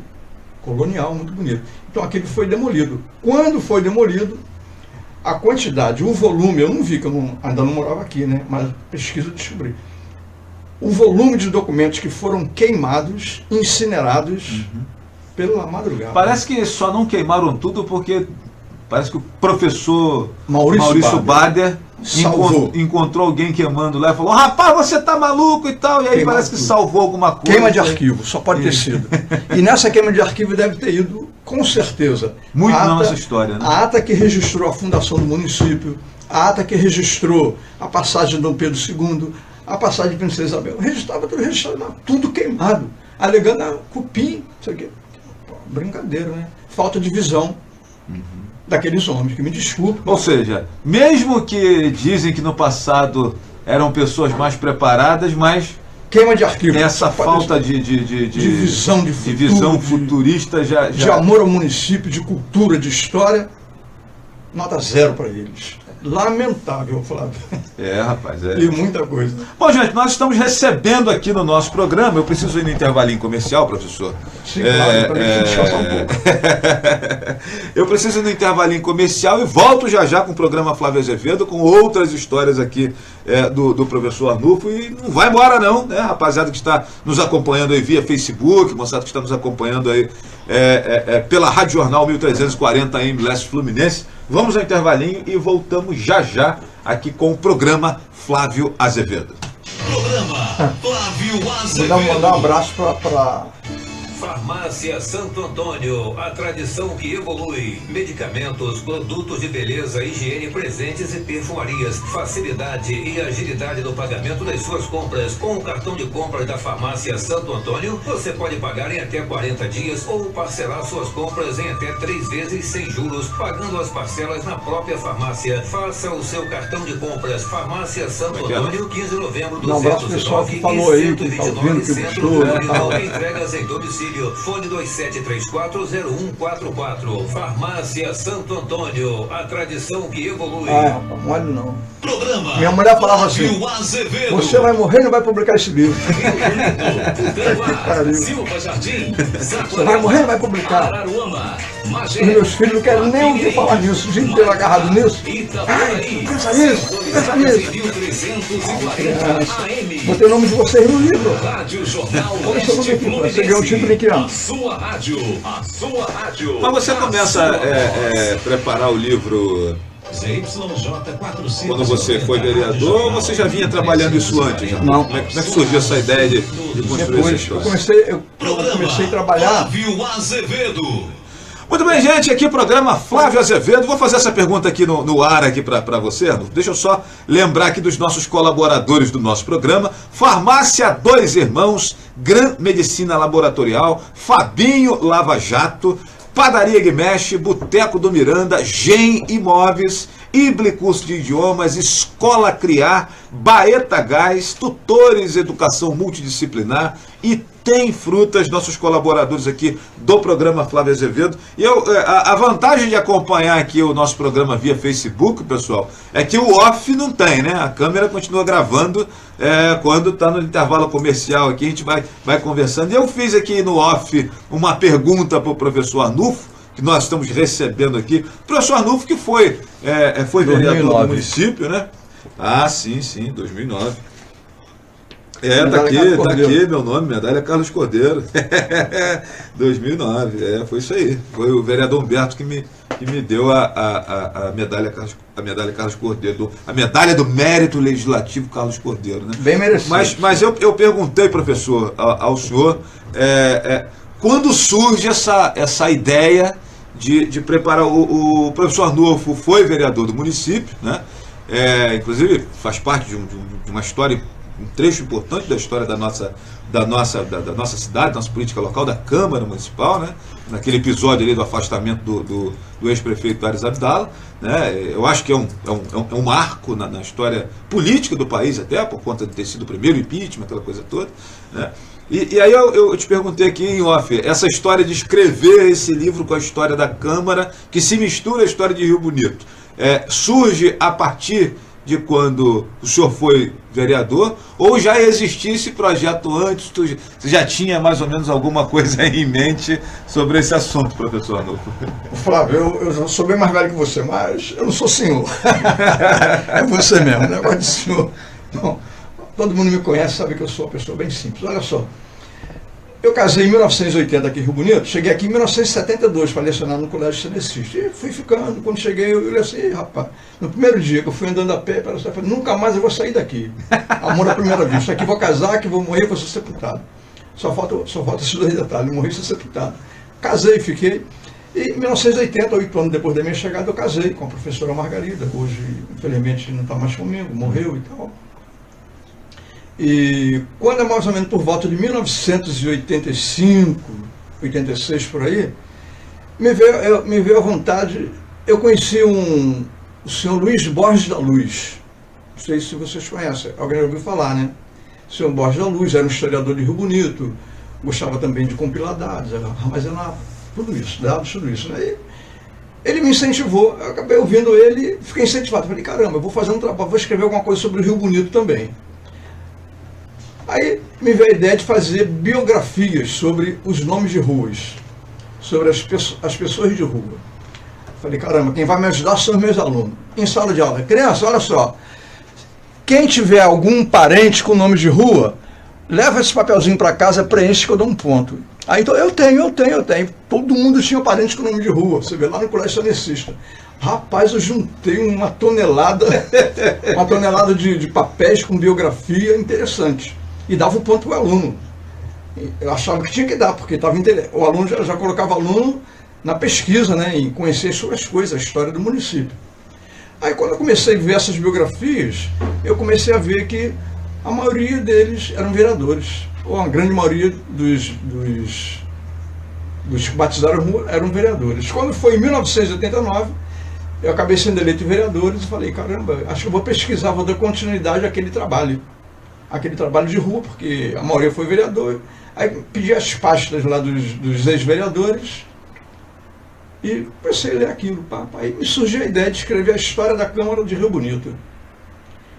colonial, muito bonito. Então aquele foi demolido. Quando foi demolido, a quantidade, o volume, eu não vi, que eu ainda não morava aqui, né? Mas pesquisa eu descobri. O volume de documentos que foram queimados, incinerados pela madrugada. Parece que só não queimaram tudo porque parece que o professor Maurício Bader encontrou alguém queimando lá e falou: rapaz, você tá maluco e tal. E aí Queimar parece que tudo. salvou alguma coisa. Queima de arquivo, só pode ter sido. E nessa queima de arquivo deve ter ido, com certeza, Muito a na ata- nossa história, né? A ata que registrou a fundação do município, a ata que registrou a passagem de Dom Pedro II, a passagem de Princesa Isabel, registrava tudo registrado, não, tudo queimado, alegando a cupim, isso aqui. Pô, brincadeira, né? Falta de visão daqueles homens, que me desculpe. Ou seja, mesmo que dizem que no passado eram pessoas mais preparadas, mas Queima de arquivo. essa só pode falta ser. de visão de futuro, visão de- futurista já de amor ao município, de cultura, de história, nota 0 para eles. Lamentável, Flávio. rapaz, E muita coisa. Bom, gente, nós estamos recebendo aqui no nosso programa. Eu preciso ir no intervalinho comercial, professor. Sim, claro, para a gente descansar um pouco. Eu preciso ir no intervalinho comercial e volto já já com o programa Flávio Azevedo, com outras histórias aqui do professor Arnulfo. E não vai embora não, né, rapaziada que está nos acompanhando aí via Facebook, moçada que está nos acompanhando aí pela Rádio Jornal 1340 AM Leste Fluminense. Vamos ao intervalinho e voltamos já já aqui com o programa Flávio Azevedo. Programa Flávio Azevedo. Mandar um abraço para Farmácia Santo Antônio, a tradição que evolui. Medicamentos, produtos de beleza, higiene, presentes e perfumarias. Facilidade e agilidade no pagamento das suas compras. Com o cartão de compras da Farmácia Santo Antônio, você pode pagar em até 40 dias ou parcelar suas compras em até 3 vezes sem juros, pagando as parcelas na própria farmácia. Faça o seu cartão de compras. Farmácia Santo Antônio, 15 de novembro, Um abraço pro pessoal que falou aí, que tá ouvindo, que gostou, né, tal. Entregas em domicílio. Fone 27340144. Farmácia Santo Antônio, a tradição que evolui. rapaz, mole não. Programa Minha mulher falava assim: Flávio Azevedo. você vai morrer e não vai publicar esse livro. Cuiabá, Silva Jardim, Você vai morrer e não vai publicar. Araruama, Os Magé, meus filhos não querem nem ouvir falar nisso, o dia inteiro agarrado nisso. Itaboraí, Pensa nisso, pensa nisso. 1340 AM. Botei o nome de vocês no livro. Rádio Jornal Olha o seu nome Leste aqui, você ganhou um título em que ano? A sua rádio, a sua rádio. Mas você começa a preparar o livro quando você foi vereador ou você já vinha trabalhando isso antes? Já? Não. Como é que surgiu essa ideia de construir essa Depois, eu história? comecei a trabalhar. Flávio Azevedo. Muito bem, gente, aqui o programa Flávio Azevedo. Vou fazer essa pergunta aqui no ar aqui para você, Arnulfo. Deixa eu só lembrar aqui dos nossos colaboradores do nosso programa. Farmácia Dois Irmãos, Gran Medicina Laboratorial, Fabinho Lava Jato, Padaria Guimexe, Boteco do Miranda, Gen Imóveis, Ible Curso de Idiomas, Escola Criar, Baeta Gás, Tutores Educação Multidisciplinar e Tem Frutas, nossos colaboradores aqui do programa Flávio Azevedo. E a vantagem de acompanhar aqui o nosso programa via Facebook, pessoal, é que o off não tem, né? A câmera continua gravando quando está no intervalo comercial aqui, a gente vai conversando. E eu fiz aqui no off uma pergunta para o professor Arnulfo, que nós estamos recebendo aqui. Professor Arnulfo, que foi vereador 2009. do município, né? Ah, sim, 2009. Medalha Tá Carlos aqui Cordeiro. meu nome, medalha Carlos Cordeiro. 2009, foi isso aí. Foi o vereador Humberto que me que me deu a medalha Carlos Cordeiro, a medalha do mérito legislativo Carlos Cordeiro. Né? Bem merecido. Mas eu perguntei, professor, ao senhor, quando surge essa ideia de preparar. O professor Arnulfo foi vereador do município, né? Inclusive faz parte de uma história, um trecho importante da história da nossa cidade, da nossa política local, da Câmara Municipal, né? Naquele episódio ali do afastamento do ex-prefeito Aires Abdala, né? Eu acho que é um marco na história política do país, até por conta de ter sido o primeiro impeachment, aquela coisa toda, né? E aí eu te perguntei aqui em off, essa história de escrever esse livro com a história da Câmara, que se mistura a história de Rio Bonito, surge a partir de quando o senhor foi vereador, ou já existia esse projeto antes? Você já tinha mais ou menos alguma coisa em mente sobre esse assunto, professor Arnulfo? Flávio, eu já sou bem mais velho que você, mas eu não sou senhor. É você mesmo, o negócio de senhor. Bom, todo mundo me conhece, sabe que eu sou uma pessoa bem simples. Olha só, eu casei em 1980 aqui em Rio Bonito, cheguei aqui em 1972 para lecionar no Colégio Cenecista. E fui ficando, quando cheguei, eu olhei assim, rapaz, no primeiro dia que eu fui andando a pé, eu falei, nunca mais eu vou sair daqui. Amor à primeira vista, aqui vou casar, aqui vou morrer, vou ser sepultado. Só falta esses dois detalhes, morrer e ser sepultado. Casei, fiquei. E em 1980, 8 anos depois da minha chegada, eu casei com a professora Margarida. Hoje, infelizmente, não está mais comigo, morreu e tal. E quando é mais ou menos por volta de 1985, 86 por aí, me veio a vontade. Eu conheci o senhor Luiz Borges da Luz. Não sei se vocês conhecem, alguém já ouviu falar, né? O senhor Borges da Luz era um historiador de Rio Bonito, gostava também de compilar dados, armazenar tudo isso, dados, tudo isso. Né? Ele me incentivou, eu acabei ouvindo ele, fiquei incentivado. Falei, caramba, eu vou fazer um trabalho, vou escrever alguma coisa sobre o Rio Bonito também. Aí me veio a ideia de fazer biografias sobre os nomes de ruas, sobre as pessoas de rua. Falei, caramba, quem vai me ajudar são os meus alunos. Em sala de aula, criança, olha só, quem tiver algum parente com nome de rua, leva esse papelzinho para casa, preenche que eu dou um ponto. Aí então, eu tenho. Todo mundo tinha parente com nome de rua, você vê lá no Colégio Cenecista. Rapaz, eu juntei uma tonelada de papéis com biografia interessante. E dava o ponto para o aluno. Eu achava que tinha que dar, porque o aluno já colocava o aluno na pesquisa, né, em conhecer sobre as coisas, a história do município. Aí quando eu comecei a ver essas biografias, eu comecei a ver que a maioria deles eram vereadores, ou a grande maioria dos que batizaram rua eram vereadores. Quando foi em 1989, eu acabei sendo eleito vereador e falei, caramba, acho que eu vou pesquisar, vou dar continuidade àquele trabalho de rua, porque a maioria foi vereador. Aí pedi as pastas lá dos ex-vereadores e comecei a ler aquilo. Aí me surgiu a ideia de escrever a história da Câmara de Rio Bonito.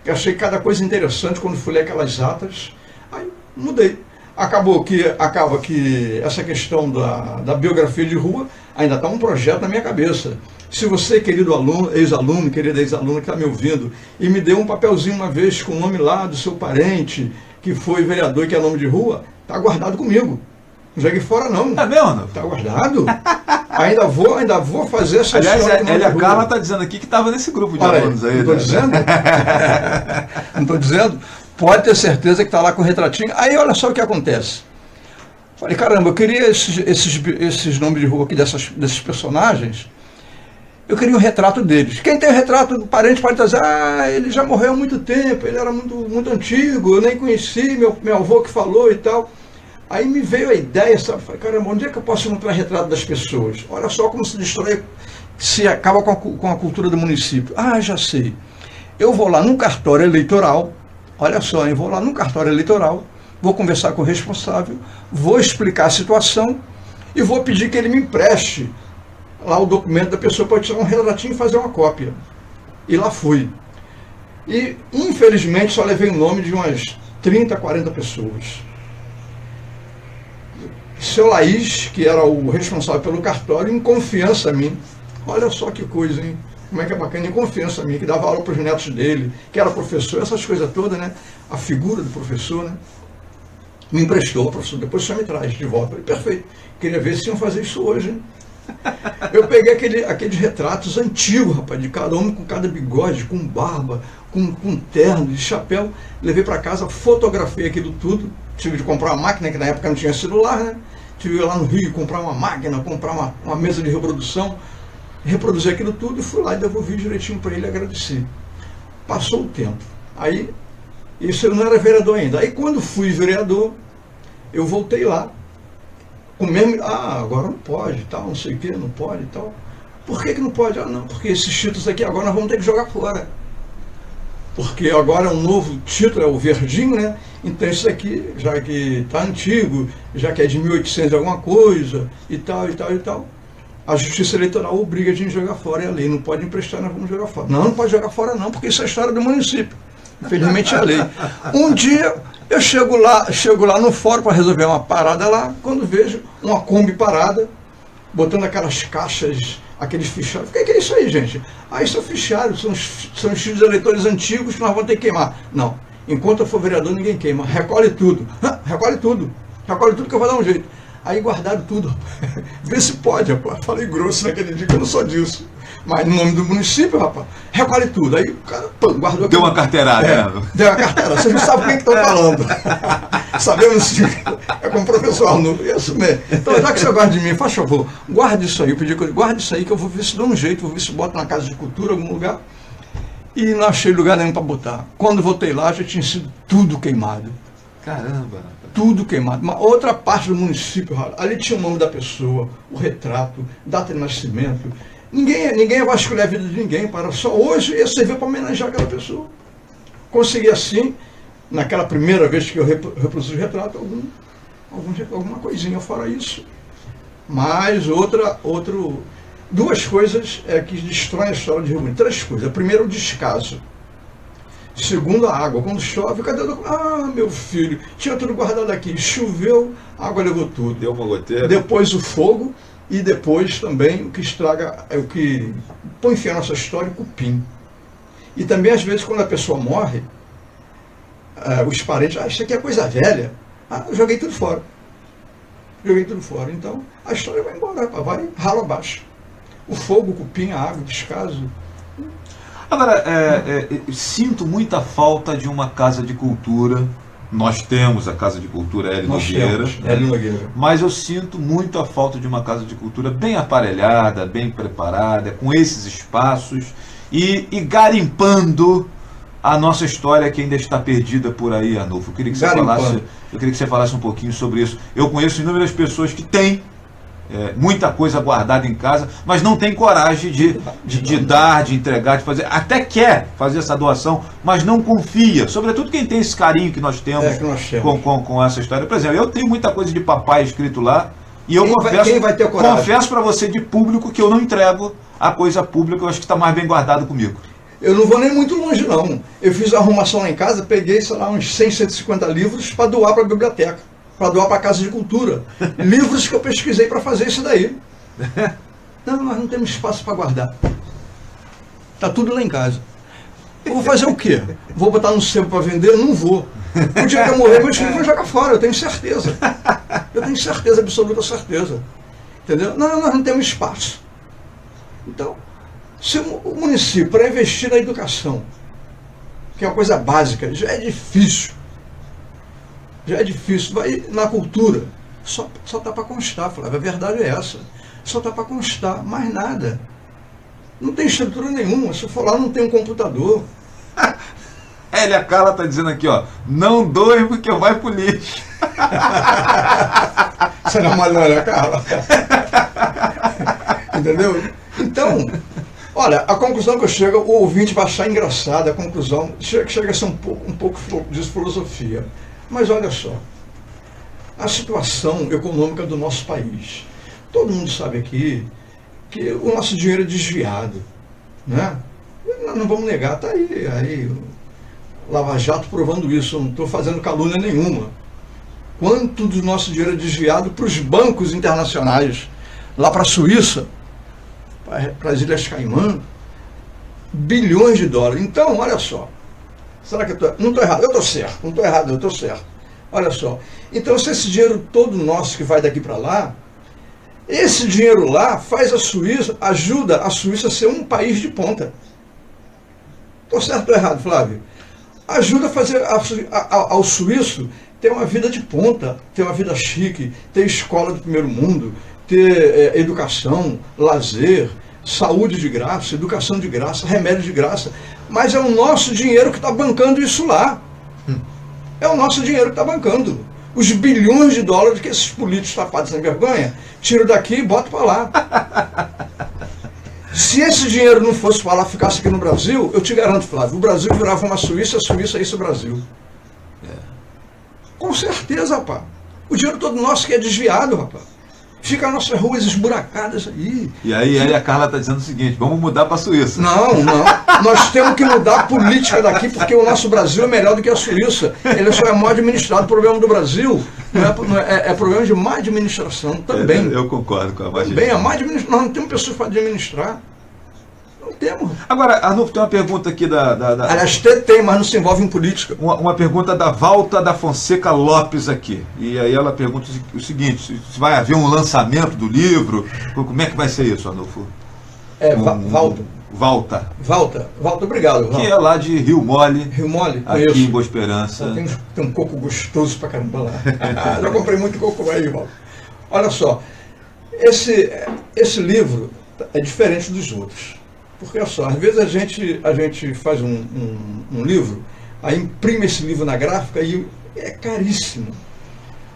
Eu achei cada coisa interessante quando fui ler aquelas atas. Aí mudei. Acaba que essa questão da biografia de rua ainda está um projeto na minha cabeça. Se você, querido aluno, ex-aluno, querida ex-aluna que está me ouvindo, e me deu um papelzinho uma vez com o nome lá do seu parente, que foi vereador, que é nome de rua, está guardado comigo. Não joguei fora, não. É mesmo? Está guardado. ainda vou fazer essa história. Aliás, a Carla está dizendo aqui que estava nesse grupo de alunos aí. Não estou dizendo? Não estou dizendo? Pode ter certeza que está lá com o retratinho. Aí olha só o que acontece. Falei, caramba, eu queria esses nomes de rua aqui desses personagens. Eu queria o retrato deles. Quem tem o retrato do parente pode dizer, ele já morreu há muito tempo, ele era muito antigo, eu nem conheci, meu avô que falou e tal. Aí me veio a ideia, sabe? Falei, caramba, onde é que eu posso encontrar retrato das pessoas? Olha só como se destrói, se acaba com a cultura do município. Já sei. Eu vou lá num cartório eleitoral, olha só, eu vou lá num cartório eleitoral, vou conversar com o responsável, vou explicar a situação e vou pedir que ele me empreste lá o documento da pessoa, pode tirar um retratinho e fazer uma cópia. E lá fui. E, infelizmente, só levei o nome de umas 30, 40 pessoas. Seu Laís, que era o responsável pelo cartório, em confiança a mim. Olha só que coisa, hein? Como é que é bacana, em confiança a mim, que dava aula para os netos dele, que era professor, essas coisas todas, né? A figura do professor, né? Me emprestou, professor, depois você me traz de volta. Eu falei, perfeito. Queria ver se iam fazer isso hoje, hein? Eu peguei aqueles retratos antigos, rapaz, de cada homem com cada bigode, com barba, com terno, de chapéu. Levei para casa, fotografei aquilo tudo. Tive de comprar uma máquina, que na época não tinha celular, né? Tive que ir lá no Rio comprar uma máquina, comprar uma mesa de reprodução, reproduzi aquilo tudo e fui lá e devolvi direitinho para ele e agradeci. Passou o tempo. Aí, isso eu não era vereador ainda. Aí quando fui vereador, eu voltei lá. O mesmo, agora não pode, tal, não sei o que, não pode e tal. Por que não pode? Não, porque esses títulos aqui agora nós vamos ter que jogar fora. Porque agora é um novo título, é o verdinho, né? Então isso aqui, já que está antigo, já que é de 1800 alguma coisa, e tal, e tal, e tal, a Justiça Eleitoral obriga a gente a jogar fora, e a lei não pode emprestar, nós vamos jogar fora. Não pode jogar fora não, porque isso é a história do município. Infelizmente é a lei. Um dia eu chego lá no fórum para resolver uma parada lá, quando vejo uma Kombi parada, botando aquelas caixas, aqueles fichários. O que é isso aí, gente? Isso é o fichário, são os títulos de eleitores antigos que nós vamos ter que queimar. Não, enquanto eu for vereador ninguém queima, recolhe tudo. Recolhe tudo que eu vou dar um jeito. Aí guardaram tudo, vê se pode, rapaz. Falei grosso naquele dia que eu não sou disso. Mas no nome do município, rapaz, recolhe tudo. Aí o cara, guardou aquilo. Deu uma carteirada, né? Deu uma carteirada. Vocês não sabem o que estão falando. Sabemos sim. É como o professor Arnulfo. Isso mesmo. Então, já que você gosta de mim, faz favor, guarde isso aí. Eu pedi que eu guarde isso aí, que eu vou ver se dá um jeito, vou ver se bota na Casa de Cultura, algum lugar. E não achei lugar nenhum para botar. Quando voltei lá, já tinha sido tudo queimado. Caramba! Tudo queimado. Uma outra parte do município, ali tinha o nome da pessoa, o retrato, data de nascimento. Ninguém ia vasculhar a vida de ninguém, só hoje ia servir para homenagear aquela pessoa. Consegui assim, naquela primeira vez que eu reproduzi o retrato, alguma coisinha fora isso. Mas duas coisas que destroem a história de Rio Bonito. 3 coisas. A primeira, o descaso. Segundo, a água. Quando chove, cadê o documento? Meu filho, tinha tudo guardado aqui. Choveu, a água levou tudo. Deu uma goteira. Depois o fogo e depois também o que estraga, o que põe fim à nossa história, o cupim. E também, às vezes, quando a pessoa morre, os parentes, isso aqui é coisa velha. Eu joguei tudo fora. Então, a história vai embora, vai ralo abaixo. O fogo, o cupim, a água, o descaso. Agora, sinto muita falta de uma casa de cultura. Nós temos a Casa de Cultura Hélio Nogueira. Mas eu sinto muito a falta de uma casa de cultura bem aparelhada, bem preparada, com esses espaços e garimpando a nossa história que ainda está perdida por aí, Arnulfo. Eu queria que você falasse um pouquinho sobre isso. Eu conheço inúmeras pessoas que têm muita coisa guardada em casa, mas não tem coragem de dar, de entregar, de fazer. Até quer fazer essa doação, mas não confia. Sobretudo quem tem esse carinho que nós temos, com essa história. Por exemplo, eu tenho muita coisa de papai escrito lá, e eu confesso para você de público que eu não entrego a coisa pública, eu acho que está mais bem guardado comigo. Eu não vou nem muito longe, não. Eu fiz a arrumação lá em casa, peguei, sei lá, uns 100, 150 livros para doar para a biblioteca. Para doar para a Casa de Cultura. Livros que eu pesquisei para fazer isso daí. Não, nós não temos espaço para guardar. Está tudo lá em casa. Eu vou fazer o quê? Vou botar no sebo para vender? Não vou. O dia que eu morrer, meus filhos vão jogar fora, eu tenho certeza. Eu tenho certeza, absoluta certeza. Entendeu? Não, nós não temos espaço. Então, se o município, para investir na educação, que é uma coisa básica, já é difícil. Vai na cultura, só está para constar, Flávio, a verdade é essa. Só está para constar, mais nada. Não tem estrutura nenhuma, se eu for lá não tem um computador. Hélia Carla está dizendo aqui, não doe porque vai pro lixo. Você não malha, Hélia Carla? Entendeu? Então, olha, a conclusão que eu chego, o ouvinte vai achar engraçada, a conclusão chega a ser um pouco de filosofia. Mas olha só, a situação econômica do nosso país. Todo mundo sabe aqui que o nosso dinheiro é desviado, né? Não vamos negar, está aí o Lava Jato provando isso, eu não estou fazendo calúnia nenhuma. Quanto do nosso dinheiro é desviado para os bancos internacionais, lá para a Suíça, para as Ilhas Caimã, bilhões de dólares. Então, olha só. Será que não estou errado? Eu estou certo. Não estou errado, eu estou certo. Olha só. Então, se esse dinheiro todo nosso que vai daqui para lá, Esse dinheiro lá faz a Suíça, ajuda a Suíça a ser um país de ponta. Estou certo ou errado, Flávio? Ajuda a fazer ao suíço ter uma vida de ponta, ter uma vida chique, ter escola do primeiro mundo, ter educação, lazer, saúde de graça, educação de graça, remédio de graça. Mas é o nosso dinheiro que está bancando isso lá. É o nosso dinheiro que está bancando. Os bilhões de dólares que esses políticos tapados sem vergonha tiram daqui e botam para lá. Se esse dinheiro não fosse para lá, ficasse aqui no Brasil, eu te garanto, Flávio, o Brasil virava uma Suíça, a Suíça é isso o Brasil. Com certeza, rapaz. O dinheiro todo nosso que é desviado, rapaz. Fica as nossas ruas esburacadas aí. E aí a Carla está dizendo o seguinte, vamos mudar para a Suíça. Não. Nós temos que mudar a política daqui, porque o nosso Brasil é melhor do que a Suíça. Ele só é mal administrado. O problema do Brasil é problema de má administração também. Eu concordo com a Magina. Também, a má administração. Nós não temos pessoas para administrar. Não temos. Agora, Arnulfo, tem uma pergunta aqui Aliás, tem, mas não se envolve em política. Uma pergunta da Valta da Fonseca Lopes aqui. E aí ela pergunta o seguinte, se vai haver um lançamento do livro, como é que vai ser isso, Arnulfo? Valta, obrigado. Valta. Que é lá de Rio Mole. Rio Mole, aqui conheço. Em Boa Esperança. Tem um coco gostoso pra caramba lá. Já comprei muito coco aí, Valta. Olha só, esse livro é diferente dos outros. Porque, olha só, às vezes a gente faz um livro, aí imprime esse livro na gráfica e é caríssimo.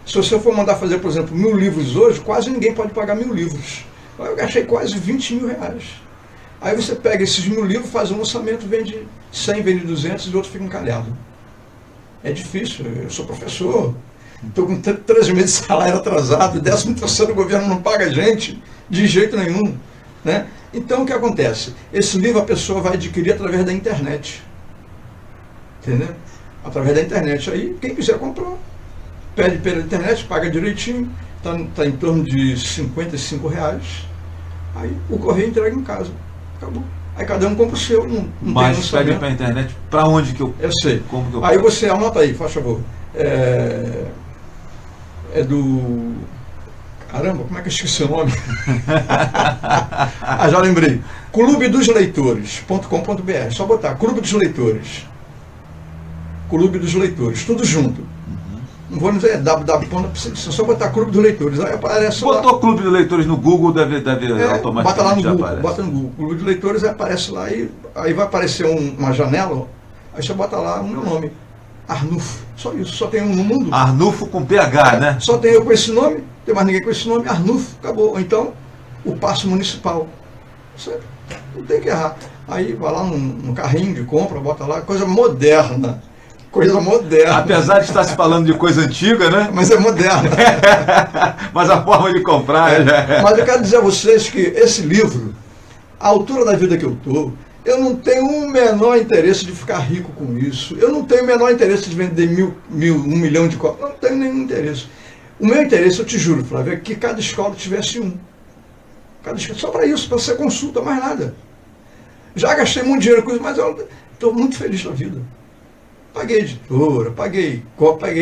Se você for mandar fazer, por exemplo, 1000 livros hoje, quase ninguém pode pagar 1000 livros. Eu gastei quase 20 mil reais. Aí você pega esses 1000 livros, faz um lançamento, vende 100, vende 200 e o outro fica encalhado. É difícil, eu sou professor, estou com 13 meses de salário atrasado, 13º o governo não paga a gente, de jeito nenhum, né? Então o que acontece? Esse livro a pessoa vai adquirir através da internet. Entendeu? Através da internet. Aí quem quiser comprar, pede pela internet, paga direitinho, está em torno de R$55. Aí o correio entrega em casa. Acabou. Aí cada um compra o seu. Não mas pede pela internet, para onde que eu... Eu sei. Como que eu aí você anota aí, faz favor. É do... Caramba, como é que eu esqueci o nome? Já lembrei. clubedosleitores.com.br. Só botar Clube dos Leitores. Clube dos Leitores, tudo junto. Não vou dizer www. Só botar Clube dos Leitores. Aí aparece. Botou lá. Clube dos Leitores no Google, deve automaticamente bota lá no Google, aparece. Bota no Google. Clube dos Leitores, aí aparece lá. Aí vai aparecer uma janela. Aí você bota lá o meu nome. Arnulfo. Só isso. Só tem um no mundo. Arnulfo com PH, né? Só tem eu com esse nome. Não tem mais ninguém com esse nome. Arnulfo. Acabou. Ou então, o passo municipal. Você não tem que errar. Aí vai lá no carrinho de compra, bota lá. Coisa moderna. Coisa moderna. Apesar de estar se falando de coisa antiga, né? Mas é moderna. Mas a forma de comprar... Mas eu quero dizer a vocês que esse livro, a altura da vida que eu estou, eu não tenho o menor interesse de ficar rico com isso. Eu não tenho o menor interesse de vender 1 milhão de cópias. Eu não tenho nenhum interesse. O meu interesse, eu te juro, Flávio, é que cada escola tivesse um. Cada escola, só para isso, para ser consulta, mais nada. Já gastei muito dinheiro com isso, mas eu estou muito feliz na vida. Paguei editora, paguei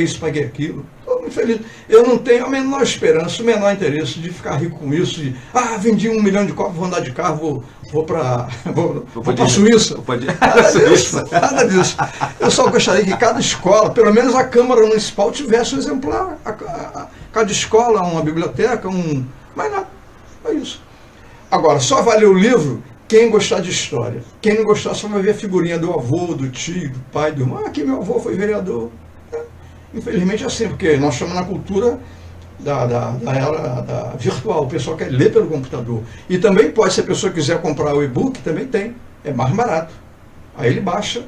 isso, paguei aquilo. Estou muito feliz. Eu não tenho a menor esperança, o menor interesse de ficar rico com isso. De, vendi 1 milhão de cópias, vou andar de carro, vou para a Suíça. Nada disso. Eu só gostaria que cada escola, pelo menos a Câmara Municipal, tivesse um exemplar. Cada escola, uma biblioteca, mais nada. É isso. Agora, só valeu o livro quem gostar de história. Quem não gostar só vai ver a figurinha do avô, do tio, do pai, do irmão. Aqui meu avô foi vereador. Infelizmente é assim, porque nós estamos na cultura da era virtual. O pessoal quer ler pelo computador. E também pode, se a pessoa quiser comprar o e-book, também tem. É mais barato. Aí ele baixa,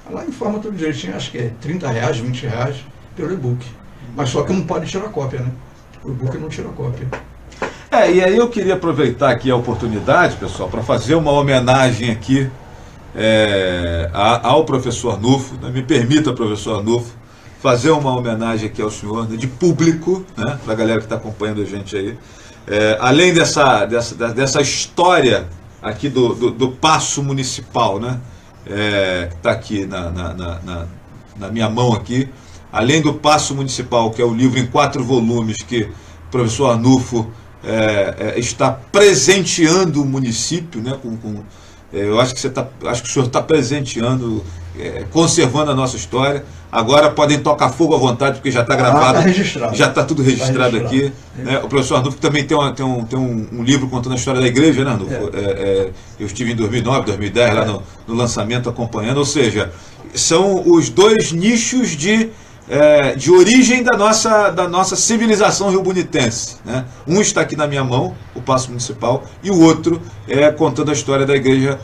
lá informa tudo direitinho, acho que é R$30, R$20 pelo e-book. Mas só que não pode tirar cópia, né? O e-book não tira cópia. E aí eu queria aproveitar aqui a oportunidade, pessoal, para fazer uma homenagem aqui ao professor Arnulfo, né? Me permita, professor Arnulfo, fazer uma homenagem aqui ao senhor, né? De público, né? Para a galera que está acompanhando a gente aí. Além dessa história aqui do Paço Municipal, né? Que está aqui na minha mão aqui, além do Paço Municipal, que é o livro em 4 volumes que o professor Arnulfo está presenteando o município, né, eu acho que acho que o senhor está presenteando, conservando a nossa história. Agora podem tocar fogo à vontade, porque já está gravado, já está tudo registrado aqui. Né? O professor Arnulfo também tem um livro contando a história da igreja, né, Arnulfo? Eu estive em 2009, 2010, lá no lançamento acompanhando, ou seja, são os dois nichos de origem da nossa civilização riobunitense. Né? Um está aqui na minha mão, o Paço Municipal, e o outro contando a história da igreja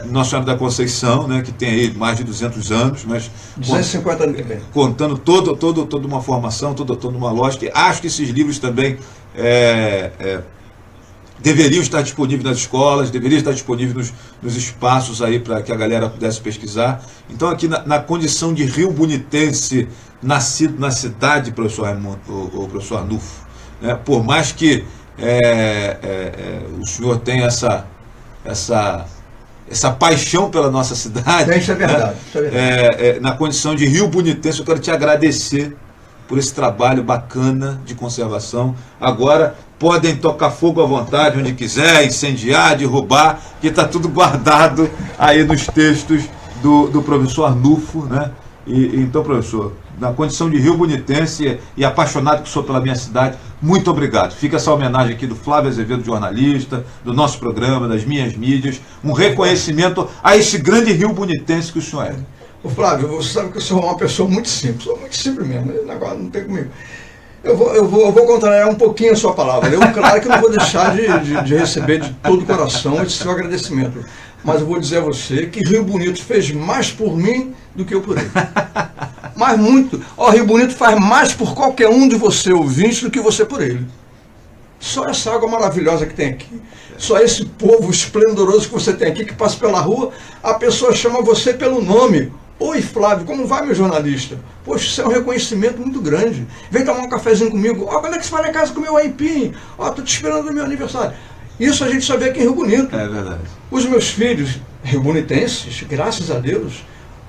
Nossa Senhora da Conceição, né, que tem aí mais de 200 anos, mas 250 anos também. Contando toda uma formação, toda uma lógica. E acho que esses livros também deveriam estar disponíveis nas escolas, deveriam estar disponíveis nos espaços aí para que a galera pudesse pesquisar. Então, aqui na condição de riobunitense, nascido na cidade, professor Raimundo, o professor Arnulfo, né, por mais que o senhor tenha essa paixão pela nossa cidade, isso é verdade. Né, isso é verdade. Na condição de riobunitense, eu quero te agradecer por esse trabalho bacana de conservação. Agora podem tocar fogo à vontade, onde quiser, incendiar, derrubar, que está tudo guardado aí nos textos do professor Arnulfo, né? Então, professor, na condição de riobunitense e apaixonado que sou pela minha cidade, muito obrigado. Fica essa homenagem aqui do Flávio Azevedo, jornalista, do nosso programa, das minhas mídias, um reconhecimento a esse grande riobunitense que o senhor é. Ô Flávio, você sabe que eu sou uma pessoa muito simples, sou muito simples mesmo, agora não tem comigo. Eu vou contrariar um pouquinho a sua palavra. Claro que eu não vou deixar de receber de todo o coração esse seu agradecimento. Mas eu vou dizer a você que Rio Bonito fez mais por mim do que eu por ele. Mas muito. Rio Bonito faz mais por qualquer um de você ouvinte do que você por ele. Só essa água maravilhosa que tem aqui. Só esse povo esplendoroso que você tem aqui, que passa pela rua, a pessoa chama você pelo nome. Oi, Flávio, como vai, meu jornalista? Poxa, isso é um reconhecimento muito grande. Vem tomar um cafezinho comigo. Quando é que você vai lá em casa comer o aipim? Tô te esperando no meu aniversário. Isso a gente só vê aqui em Rio Bonito. É verdade. Os meus filhos riobunitenses, graças a Deus,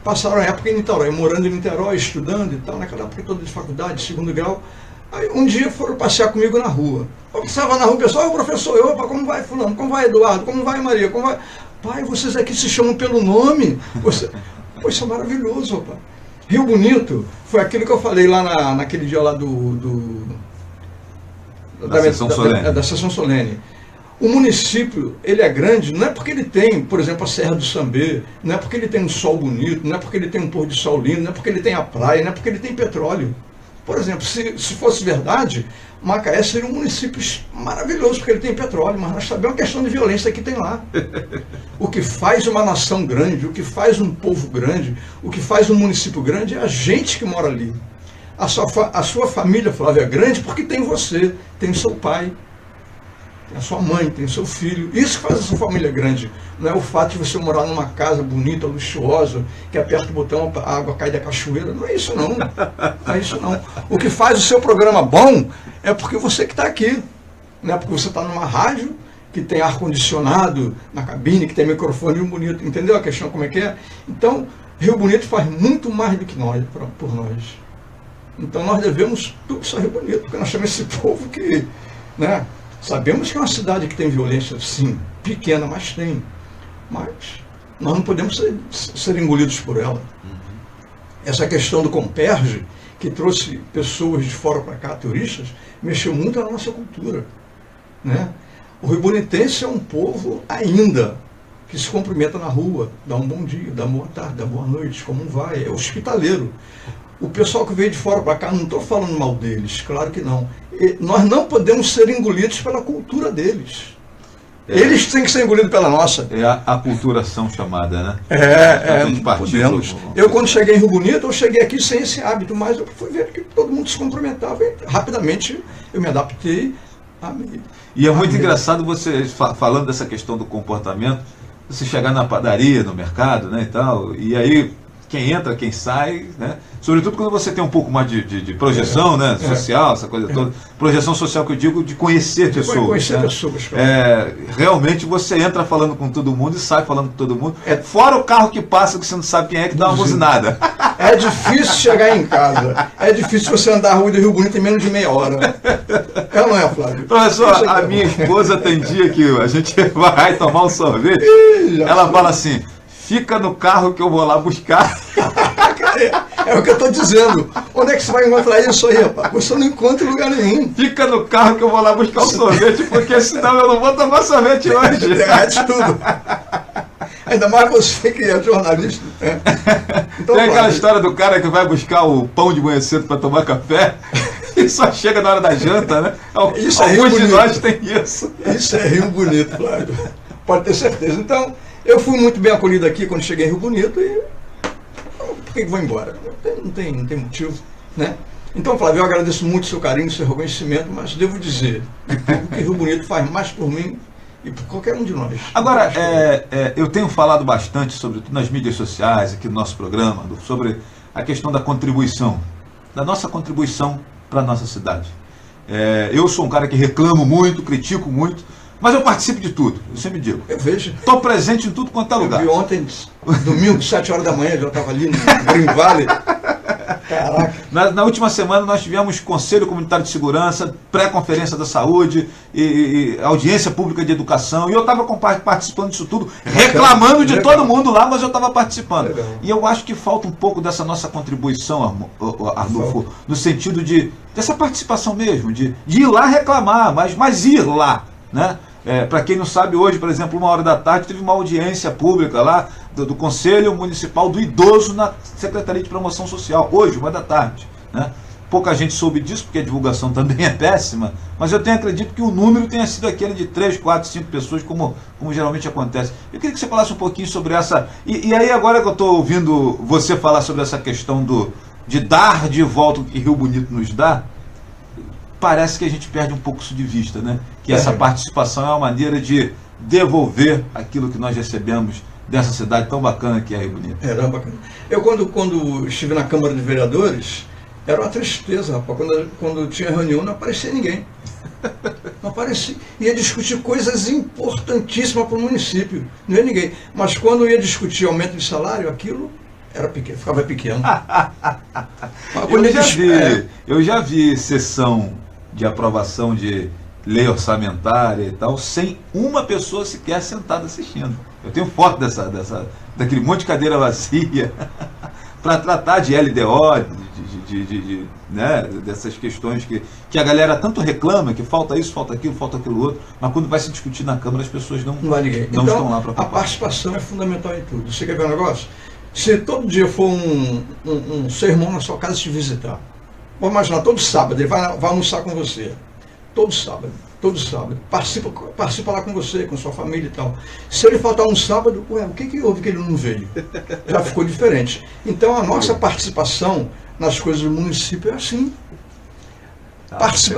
passaram a época em Niterói, morando em Niterói, estudando e tal, naquela época toda de faculdade, segundo grau. Aí um dia foram passear comigo na rua. Eu passava na rua, o pessoal, professor, opa, como vai fulano? Como vai Eduardo? Como vai Maria? Como vai? Pai, vocês aqui se chamam pelo nome. Pô, isso é maravilhoso, opa. Rio Bonito foi aquilo que eu falei lá naquele dia lá da sessão solene. O município, ele é grande, não é porque ele tem, por exemplo, a Serra do Sambê, não é porque ele tem um sol bonito, não é porque ele tem um pôr de sol lindo, não é porque ele tem a praia, não é porque ele tem petróleo. Por exemplo, se fosse verdade, Macaé seria um município maravilhoso, porque ele tem petróleo, mas nós sabemos a questão de violência que tem lá. O que faz uma nação grande, o que faz um povo grande, o que faz um município grande é a gente que mora ali. A sua família, Flávia, é grande porque tem você, tem o seu pai, tem a sua mãe, tem o seu filho. Isso que faz a sua família grande. Não é o fato de você morar numa casa bonita, luxuosa, que aperta o botão, a água cai da cachoeira. Não é isso não. Não é isso não. O que faz o seu programa bom é porque você que está aqui. Não é porque você está numa rádio, que tem ar-condicionado na cabine, que tem microfone bonito. Entendeu a questão como é que é? Então, Rio Bonito faz muito mais do que nós, por nós. Então nós devemos tudo isso a Rio Bonito, porque nós chamamos esse povo que, né, sabemos que é uma cidade que tem violência, sim, pequena, mas tem. Mas nós não podemos ser engolidos por ela. Essa questão do Comperge, que trouxe pessoas de fora para cá, turistas, mexeu muito na nossa cultura. Né? O riobunitense é um povo ainda que se cumprimenta na rua, dá um bom dia, dá uma boa tarde, dá boa noite, como vai, é hospitaleiro. O pessoal que veio de fora para cá, não estou falando mal deles, claro que não. Nós não podemos ser engolidos pela cultura deles. Eles têm que ser engolidos pela nossa. É a culturação chamada, né? Podemos. Eu, quando cheguei em Rio Bonito, eu cheguei aqui sem esse hábito, mas eu fui ver que todo mundo se cumprimentava e rapidamente eu me adaptei. E é muito engraçado você, falando dessa questão do comportamento, você chegar na padaria, no mercado, né, e tal, e aí quem entra, quem sai, né? Sobretudo quando você tem um pouco mais de projeção, né? Social, essa coisa toda. Projeção social que eu digo de conhecer pessoas. Conhecer né? pessoas, claro. Realmente você entra falando com todo mundo e sai falando com todo mundo. Fora o carro que passa, que você não sabe quem é, que dá uma buzinada. É difícil chegar em casa. É difícil você andar a rua de Rio Bonito em menos de meia hora. É ou não é, Flávio? Professor, a minha esposa tem dia que a gente vai tomar um sorvete, ela fala assim, fica no carro que eu vou lá buscar. É o que eu estou dizendo. Onde é que você vai encontrar isso aí, rapaz? Você não encontra em lugar nenhum. Fica no carro que eu vou lá buscar o sorvete, porque senão eu não vou tomar sorvete hoje. Derrete tudo. Ainda mais você que é jornalista. Então, tem aquela história do cara que vai buscar o pão de manhã cedo para tomar café e só chega na hora da janta, né? Isso Alguns de nós tem isso. Isso é Rio Bonito, Flávio. Pode ter certeza. Então, eu fui muito bem acolhido aqui quando cheguei em Rio Bonito e por que vou embora? Não tem motivo, né? Então, Flávio, eu agradeço muito o seu carinho, o seu reconhecimento, mas devo dizer que Rio Bonito faz mais por mim e por qualquer um de nós. Agora, eu tenho falado bastante, sobretudo nas mídias sociais, aqui no nosso programa, sobre a questão da contribuição, da nossa contribuição para a nossa cidade. Eu sou um cara que reclamo muito, critico muito, mas eu participo de tudo, eu sempre digo. Eu vejo. Estou presente em tudo quanto é lugar. Eu vi ontem, domingo, 7 horas da manhã, eu já estava ali no Green Valley. Caraca. Na última semana nós tivemos Conselho Comunitário de Segurança, pré-conferência da saúde, e audiência pública de educação, e eu estava participando disso tudo, reclamando de todo mundo lá, mas eu estava participando. Legal. E eu acho que falta um pouco dessa nossa contribuição, Arnulfo, no sentido dessa participação mesmo, de ir lá reclamar, mas ir lá, né? Para quem não sabe, hoje, por exemplo, 1h da tarde, teve uma audiência pública lá do Conselho Municipal do Idoso na Secretaria de Promoção Social, hoje, 1h da tarde. Né? Pouca gente soube disso, porque a divulgação também é péssima, mas eu acredito que o número tenha sido aquele de 3, 4, 5 pessoas, como geralmente acontece. Eu queria que você falasse um pouquinho sobre essa... E aí, agora que eu estou ouvindo você falar sobre essa questão de dar de volta o que Rio Bonito nos dá, parece que a gente perde um pouco isso de vista, né? Que essa participação é uma maneira de devolver aquilo que nós recebemos dessa cidade tão bacana que é Rio Bonito. Era bacana. Eu, quando estive na Câmara de Vereadores, era uma tristeza, rapaz. Quando tinha reunião, não aparecia ninguém. Não aparecia. Ia discutir coisas importantíssimas para o município. Não ia ninguém. Mas quando ia discutir aumento de salário, aquilo era pequeno, ficava pequeno. Eu já vi sessão de aprovação de lei orçamentária e tal, sem uma pessoa sequer sentada assistindo. Eu tenho foto daquele monte de cadeira vazia para tratar de LDO, né, dessas questões que a galera tanto reclama, que falta isso, falta aquilo outro, mas quando vai se discutir na Câmara, as pessoas não estão lá para a participação é fundamental em tudo. Você quer ver um negócio? Se todo dia for um sermão na sua casa te visitar, vamos imaginar, todo sábado ele vai almoçar com você. Todo sábado. Participa lá com você, com sua família e tal. Se ele faltar um sábado, o que houve que ele não veio? Já ficou diferente. Então a nossa participação nas coisas do município é assim.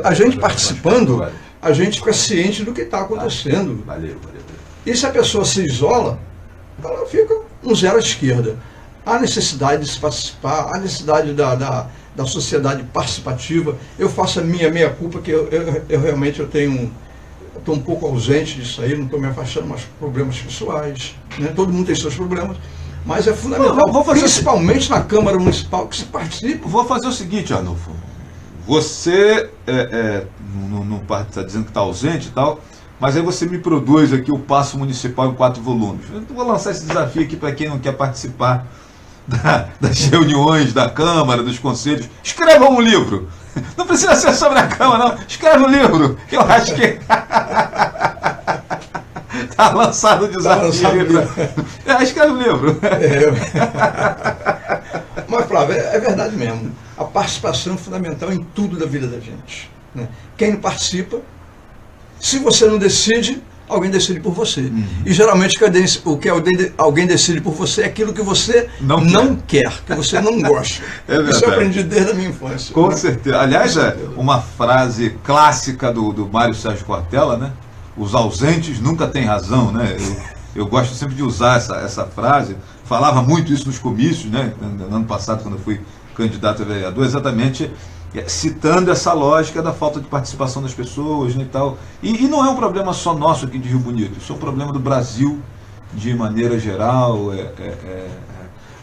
A gente participando, a gente fica ciente do que está acontecendo. Valeu. E se a pessoa se isola, ela fica um zero à esquerda. Há necessidade de se participar, há necessidade da sociedade participativa. Eu faço a meia culpa, que eu realmente estou um pouco ausente disso aí, não estou me afastando, mas problemas pessoais, né? Todo mundo tem seus problemas, mas é fundamental, principalmente na Câmara Municipal, que se participe. Vou fazer o seguinte, Arnulfo, você não está dizendo que está ausente e tal, mas aí você me produz aqui o Passo Municipal em 4 volumes. Eu vou lançar esse desafio aqui para quem não quer participar das reuniões da Câmara, dos conselhos. Escreva um livro. Não precisa ser sobre a Câmara, não. Escreve um livro. Eu acho que está lançado o desafio. Escreve um livro. Mas, Flávio, é verdade mesmo. A participação é fundamental em tudo da vida da gente, né? Quem não participa, se você não decide, alguém decide por você. E geralmente o que alguém decide por você é aquilo que você não quer, que você não gosta. Isso eu aprendi desde a minha infância. Com certeza. Aliás, uma frase clássica do Mário Sérgio Cortella, né? Os ausentes nunca têm razão, né? Eu gosto sempre de usar essa frase, falava muito isso nos comícios, né? No ano passado, quando eu fui candidato a vereador, exatamente citando essa lógica da falta de participação das pessoas, né, e tal. E não é um problema só nosso aqui de Rio Bonito, isso é um problema do Brasil de maneira geral.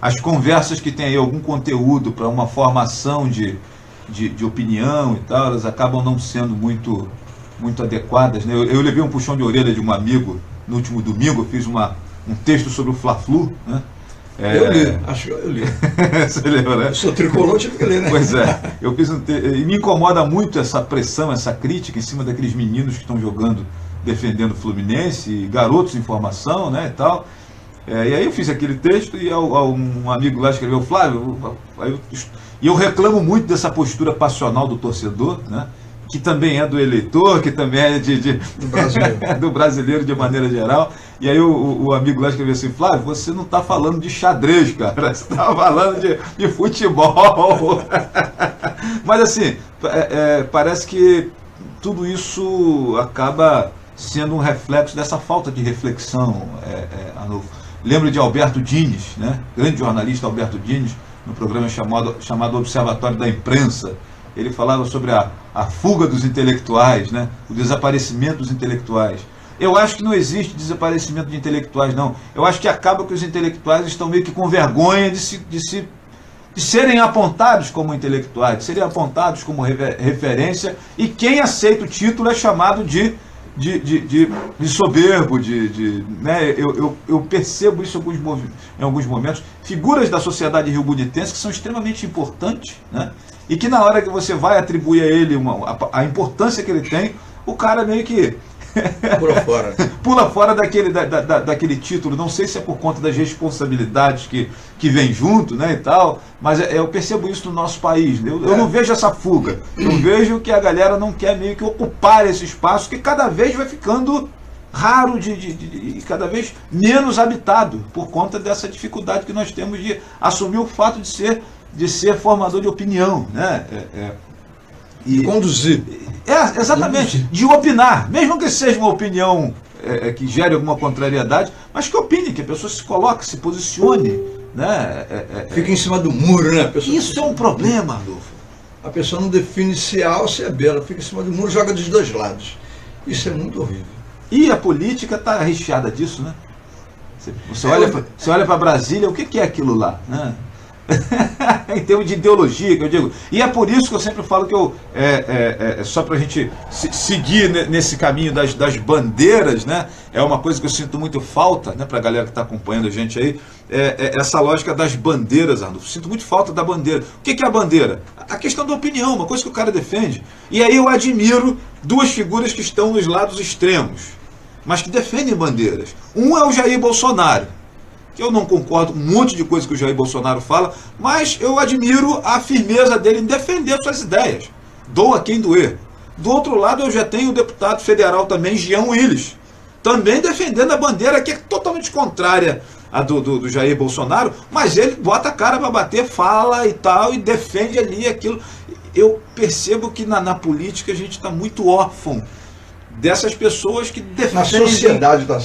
As conversas que têm aí algum conteúdo para uma formação de opinião e tal, elas acabam não sendo muito adequadas, né? Eu levei um puxão de orelha de um amigo no último domingo, eu fiz um texto sobre o Fla-Flu, né? Eu li, acho que eu li. Você lembra, né? Eu sou tricolor, tive que ler, né? Pois é, eu fiz e me incomoda muito essa pressão, essa crítica em cima daqueles meninos que estão jogando, defendendo o Fluminense, garotos em formação, né, e tal. E aí eu fiz aquele texto e um amigo lá escreveu, Flávio, e eu reclamo muito dessa postura passional do torcedor, né? Que também é do eleitor, que também é do brasileiro. do brasileiro de maneira geral. E aí o amigo lá escreveu assim, Flávio, você não está falando de xadrez, cara, você está falando de futebol. Mas assim, parece que tudo isso acaba sendo um reflexo dessa falta de reflexão. Lembro de Alberto Dines, né? Grande jornalista Alberto Dines, no programa chamado Observatório da Imprensa. Ele falava sobre a fuga dos intelectuais, né? O desaparecimento dos intelectuais. Eu acho que não existe desaparecimento de intelectuais, não. Eu acho que acaba que os intelectuais estão meio que com vergonha de serem apontados como intelectuais, de serem apontados como referência, e quem aceita o título é chamado de soberbo, né? Eu percebo isso em alguns momentos. Figuras da sociedade riobonitense que são extremamente importantes, né? E que na hora que você vai atribuir a ele a importância que ele tem, o cara meio que pula fora daquele título. Não sei se é por conta das responsabilidades que vem junto, né, e tal, mas eu percebo isso no nosso país. Eu não vejo essa fuga. Eu vejo que a galera não quer meio que ocupar esse espaço que cada vez vai ficando raro e cada vez menos habitado por conta dessa dificuldade que nós temos de assumir o fato de ser formador de opinião, né? E conduzir. Exatamente, de opinar, mesmo que seja uma opinião que gere alguma contrariedade, mas que opine, que a pessoa se coloque, se posicione, né? Fica em cima do muro, né? Isso é um problema, Adolfo. A pessoa não define se é A ou se é B, ela fica em cima do muro e joga dos dois lados. Isso é muito horrível. E a política está recheada disso, né? Você olha para Brasília, o que é aquilo lá, né? Em termos de ideologia, que eu digo. E é por isso que eu sempre falo que só para a gente seguir nesse caminho das bandeiras, né? É uma coisa que eu sinto muito falta, né, para a galera que está acompanhando a gente aí, essa lógica das bandeiras, Arnulfo. Sinto muito falta da bandeira. O que é a bandeira? A questão da opinião, uma coisa que o cara defende. E aí eu admiro duas figuras que estão nos lados extremos, mas que defendem bandeiras. Um é o Jair Bolsonaro, que eu não concordo com um monte de coisa que o Jair Bolsonaro fala, mas eu admiro a firmeza dele em defender suas ideias. Doa quem doer. Do outro lado, eu já tenho o deputado federal também, Jean Willis, também defendendo a bandeira que é totalmente contrária à do Jair Bolsonaro, mas ele bota a cara para bater, fala e tal, e defende ali aquilo. Eu percebo que na política a gente está muito órfão dessas pessoas que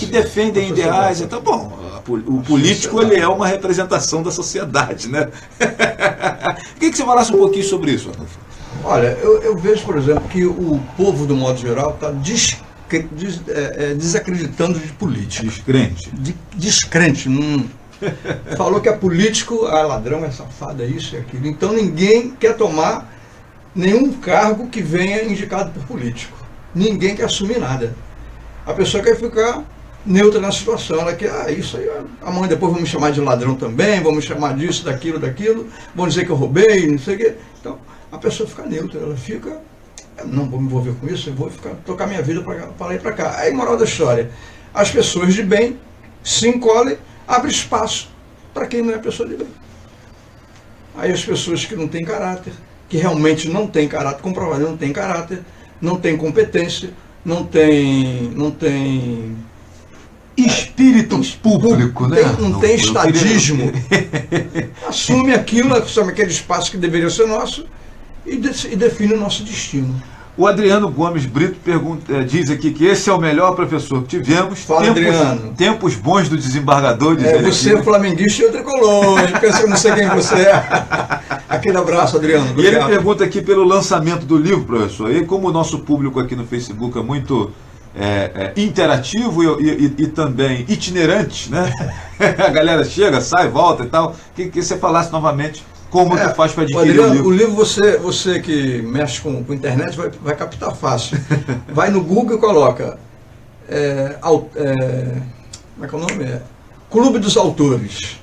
defendem ideais. Então, bom, o político ele é uma representação da sociedade, né? Queria que você falasse um pouquinho sobre isso, Arnulfo. Olha, eu vejo, por exemplo, que o povo, do modo geral, está desacreditando de política. Descrente. Descrente. Falou que é político, ladrão, é safado, é isso e aquilo. Então ninguém quer tomar nenhum cargo que venha indicado por político. Ninguém quer assumir nada. A pessoa quer ficar neutra na situação. Ela quer, isso aí, amanhã depois vão me chamar de ladrão também, vão me chamar disso, daquilo, vão dizer que eu roubei, não sei o quê. Então, a pessoa fica neutra, ela fica, não vou me envolver com isso, eu vou tocar minha vida para lá e para cá. Aí, moral da história, as pessoas de bem se encolhem, abrem espaço para quem não é pessoa de bem. Aí as pessoas que não têm caráter, que realmente não têm caráter, comprovadamente não têm caráter, não tem competência, não tem espírito público, né? Não tem estadismo. Assume aquilo, assume aquele espaço que deveria ser nosso e define o nosso destino. O Adriano Gomes Brito diz aqui que esse é o melhor professor que tivemos. Fala, Adriano. Tempos bons do desembargador. Você é flamenguista e eu tricolor. Eu penso que eu não sei quem você é. Aquele abraço, Adriano. E ele pergunta aqui pelo lançamento do livro, professor. E como o nosso público aqui no Facebook é muito interativo e também itinerante, né? A galera chega, sai, volta e tal. Que você falasse novamente como que faz para adquirir Adriano, o livro. O livro você que mexe com internet vai captar fácil. Vai no Google e coloca como é que é o nome? Clube dos Autores.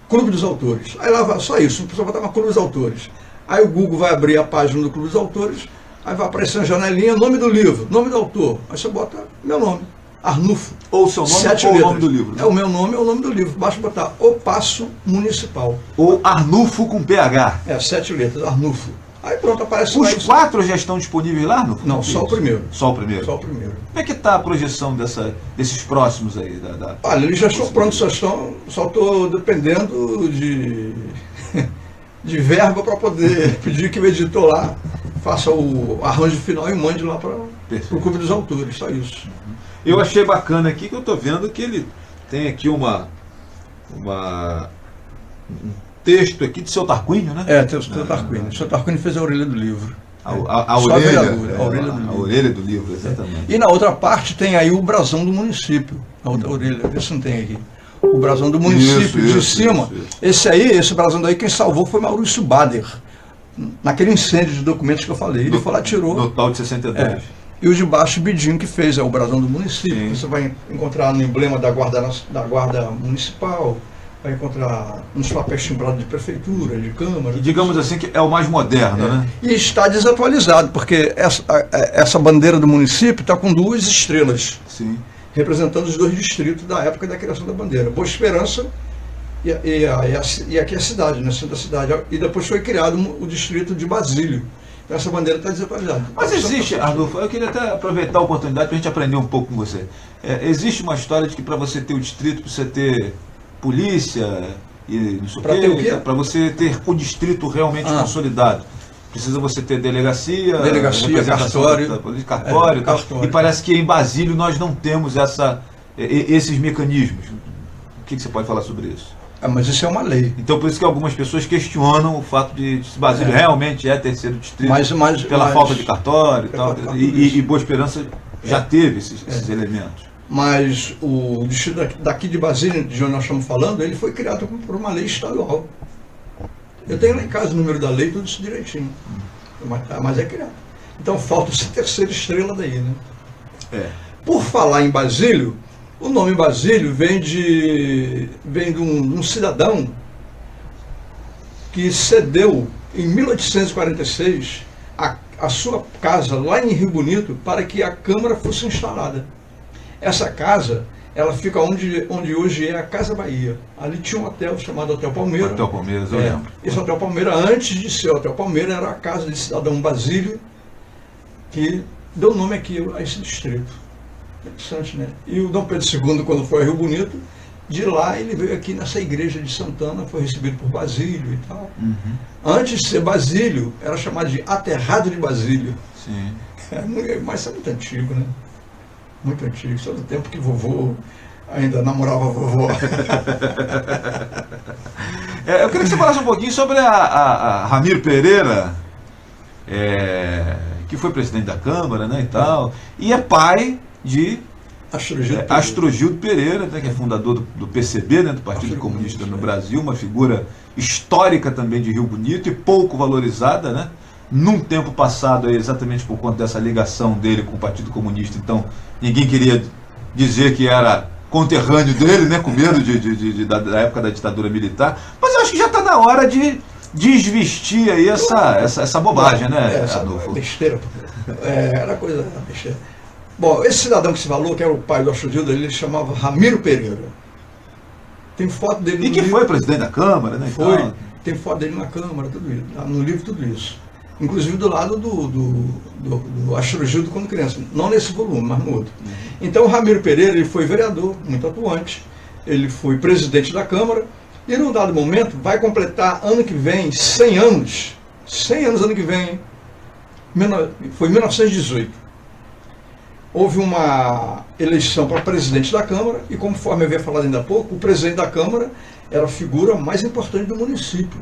Clube dos Autores. Aí lá vai, só isso, não precisa botar uma Clube dos Autores. Aí o Google vai abrir a página do Clube dos Autores, aí vai aparecer uma janelinha, nome do livro, nome do autor. Aí você bota meu nome, Arnulfo. Ou seu nome 7 ou letras. o nome do livro. Né? É o meu nome, é o nome do livro. Basta botar O Paço Municipal. Ou Arnulfo com PH. 7 letras, Arnulfo. Aí pronto, aparece Os 4 já estão disponíveis lá, Arnulfo? Não, só o primeiro. Só o primeiro? Só o primeiro. Como é que está a projeção desses próximos aí? Olha, eles já estão prontos, só estou dependendo de verba para poder pedir que o editor lá faça o arranjo final e mande lá para o Clube dos Autores, só isso. Eu achei bacana aqui que eu estou vendo que ele tem aqui um texto aqui de seu Tarquínio, né? Tem o seu Tarquínio. O seu Tarquínio fez a orelha do livro. A orelha do livro, exatamente. E na outra parte tem aí o brasão do município. Na outra orelha, vê se não tem aqui. O brasão do município de cima. Isso. Esse brasão daí, quem salvou foi Maurício Bader. Naquele incêndio de documentos que eu falei. Ele foi lá, tirou. No tal de 62. E o de baixo, Bidinho, que fez, o brasão do município. Sim. Você vai encontrar no emblema da guarda municipal, vai encontrar nos papéis timbrados de prefeitura, de câmara. E digamos assim que é o mais moderno, né? E está desatualizado, porque essa bandeira do município está com 2 estrelas. Sim. Representando os 2 distritos da época da criação da bandeira. Boa Esperança e aqui a cidade, né, centro da cidade. E depois foi criado o distrito de Basílio. Então essa bandeira está desatualizada. Mas existe, Arnulfo, eu queria até aproveitar a oportunidade para a gente aprender um pouco com você. Existe uma história de que para você ter o distrito, precisa ter polícia e não sei o quê? Para você ter o distrito realmente consolidado. Precisa você ter delegacia, cartório, e parece que em Basílio nós não temos esses mecanismos. O que você pode falar sobre isso? Mas isso é uma lei. Então por isso que algumas pessoas questionam o fato de se Basílio realmente é terceiro distrito, pela falta de cartório e tal. E Boa Esperança já teve esses elementos. Mas o distrito daqui de Basília, de onde nós estamos falando, ele foi criado por uma lei estadual. Eu tenho lá em casa o número da lei, tudo isso direitinho. Mas é criado. Então falta essa terceira estrela daí, né? Por falar em Basílio, o nome Basílio vem de um cidadão que cedeu em 1846 a sua casa lá em Rio Bonito para que a Câmara fosse instalada. Essa casa, ela fica onde hoje é a Casa Bahia. Ali tinha um hotel chamado Hotel Palmeira. Hotel Palmeiras, eu lembro. Esse Hotel Palmeira, antes de ser o Hotel Palmeira, era a casa de cidadão Basílio, que deu nome aqui a esse distrito. Interessante, né? E o Dom Pedro II, quando foi a Rio Bonito, de lá ele veio aqui nessa igreja de Santana, foi recebido por Basílio e tal. Antes de ser Basílio, era chamado de Aterrado de Basílio. Sim. Mas isso é muito antigo, né? Muito antigo, isso é do tempo que vovô ainda namorava a vovó. Eu queria que você falasse um pouquinho sobre a Ramiro Pereira, que foi presidente da Câmara, né, e tal, e é pai de Astrogildo Pereira, né, que é fundador do PCB, né, do Partido Comunista no Brasil, uma figura histórica também de Rio Bonito e pouco valorizada, né? Num tempo passado, exatamente por conta dessa ligação dele com o Partido Comunista, então ninguém queria dizer que era conterrâneo dele, né, com medo da época da ditadura militar, mas eu acho que já está na hora de desvestir aí essa bobagem, né, Adolfo? Besteira, era coisa besteira. Bom, esse cidadão que se falou, que era o pai do Astrogildo, ele chamava Ramiro Pereira. Tem foto dele no livro. Foi presidente da Câmara, né? Foi, então. Tem foto dele na Câmara, tudo isso, no livro, tudo isso. Inclusive do lado do Astrogildo quando criança, não nesse volume, mas no outro. Então o Ramiro Pereira, ele foi vereador, muito atuante, ele foi presidente da Câmara, e num dado momento vai completar ano que vem 100 anos. 100 anos ano que vem, hein? Foi em 1918. Houve uma eleição para presidente da Câmara e, conforme eu havia falado ainda há pouco, o presidente da Câmara era a figura mais importante do município.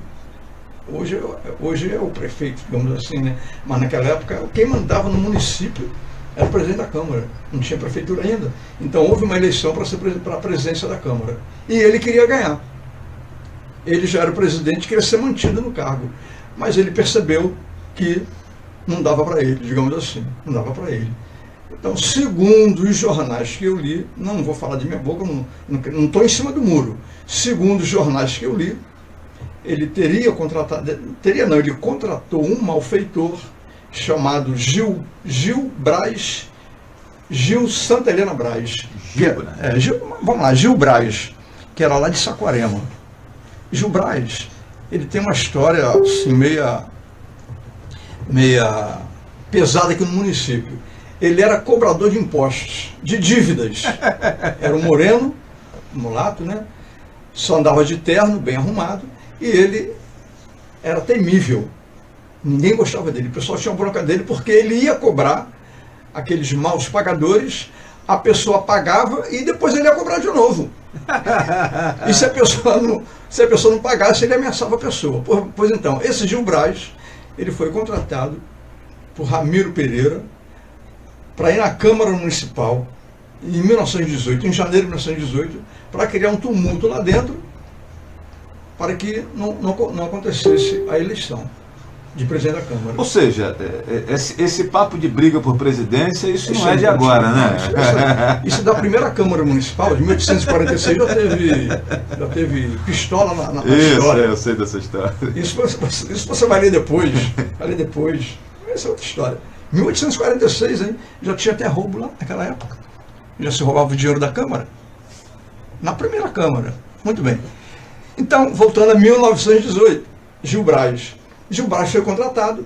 Hoje é o prefeito, digamos assim, né? Mas naquela época, quem mandava no município era o presidente da Câmara, não tinha prefeitura ainda. Então houve uma eleição para a presidência da Câmara. E ele queria ganhar. Ele já era o presidente, queria ser mantido no cargo. Mas ele percebeu que não dava para ele, digamos assim, não dava para ele. Então, segundo os jornais que eu li, não vou falar de minha boca, não estou em cima do muro. Segundo os jornais que eu li, ele teria contratado, ele contratou um malfeitor chamado Gil Santa Helena Braz. Vamos lá, Gil Braz, que era lá de Saquarema. Gil Braz, ele tem uma história assim, meia pesada aqui no município. Ele era cobrador de impostos, de dívidas. Era um moreno, um mulato, né? Só andava de terno, bem arrumado, e ele era temível. Ninguém gostava dele. O pessoal tinha bronca dele porque ele ia cobrar aqueles maus pagadores, a pessoa pagava e depois ele ia cobrar de novo. E se a pessoa não pagasse, ele ameaçava a pessoa. Pois então, esse Gil Braz, ele foi contratado por Ramiro Pereira para ir na Câmara Municipal em 1918, em janeiro de 1918, para criar um tumulto lá dentro, para que não acontecesse a eleição de presidente da Câmara. Ou seja, esse papo de briga por presidência, isso não é de agora, né? Isso da primeira Câmara Municipal, de 1846, já teve pistola na história. Eu sei dessa história. Isso você vai ler depois. Essa é outra história. 1846, hein? Já tinha até roubo lá naquela época. Já se roubava o dinheiro da Câmara. Na primeira Câmara. Muito bem. Então, voltando a 1918, Gil Braz foi contratado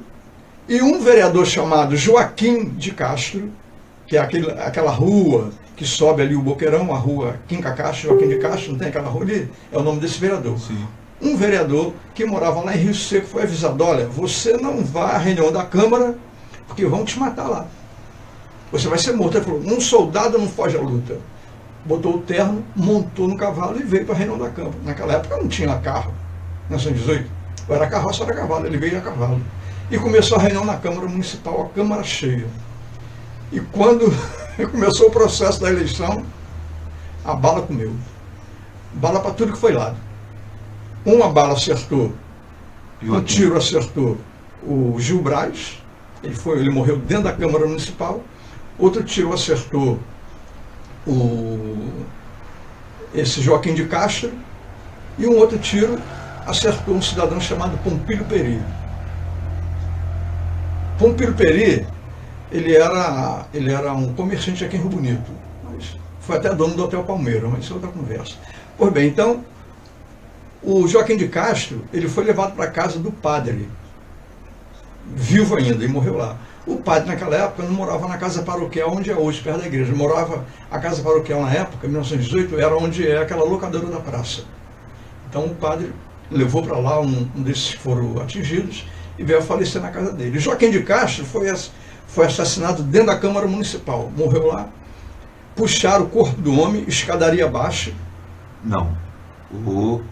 e um vereador chamado Joaquim de Castro, que é aquela rua que sobe ali o Boqueirão, a rua Quinca Castro, Joaquim de Castro, não tem aquela rua ali? É o nome desse vereador. Sim. Um vereador que morava lá em Rio Seco foi avisado: olha, você não vai à reunião da Câmara porque vão te matar lá. Você vai ser morto. Ele falou: um soldado não foge à luta. Botou o terno, montou no cavalo e veio para a reunião da Câmara. Naquela época não tinha carro, 1918. Era carroça, era cavalo. Ele veio a cavalo. E começou a reunião na Câmara Municipal, a Câmara cheia. E quando começou o processo da eleição, a bala comeu. Bala para tudo que foi lado. Uma bala acertou, um tiro acertou o Gil Braz, ele morreu dentro da Câmara Municipal. Outro tiro acertou esse Joaquim de Castro, e um outro tiro acertou um cidadão chamado Pompílio Peri. Pompílio Peri, ele era um comerciante aqui em Rio Bonito, mas foi até dono do Hotel Palmeira, mas isso é outra conversa. Pois bem, então, o Joaquim de Castro, ele foi levado para a casa do padre, vivo ainda, e morreu lá. O padre, naquela época, não morava na casa paroquial onde é hoje, perto da igreja. A casa paroquial, na época, em 1918, era onde é aquela locadora da praça. Então, o padre levou para lá um desses que foram atingidos e veio a falecer na casa dele. Joaquim de Castro foi assassinado dentro da Câmara Municipal. Morreu lá. Puxaram o corpo do homem, escadaria abaixo. Não. Do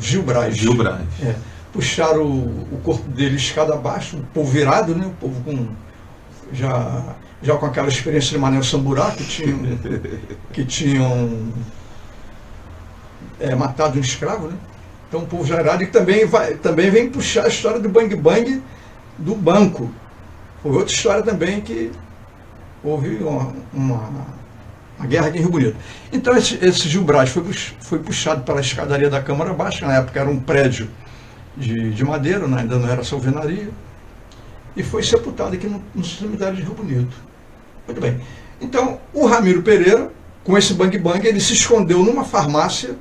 Gil Braz. Gil Braz. É. Puxaram o corpo dele escada abaixo, o povo virado, né? O povo já com aquela experiência de Manuel Samburá, que tinham matado um escravo, né? Então o povo já irado, e também vem puxar a história do Bang Bang do banco. Foi outra história também que houve uma guerra aqui em Rio Bonito. Então esse Gil Braz foi puxado pela escadaria da Câmara Baixa, na época era um prédio de madeira, né? Ainda não era alvenaria, e foi sepultado aqui no cemitério de Rio Bonito. Muito bem. Então, o Ramiro Pereira, com esse Bang Bang, ele se escondeu numa farmácia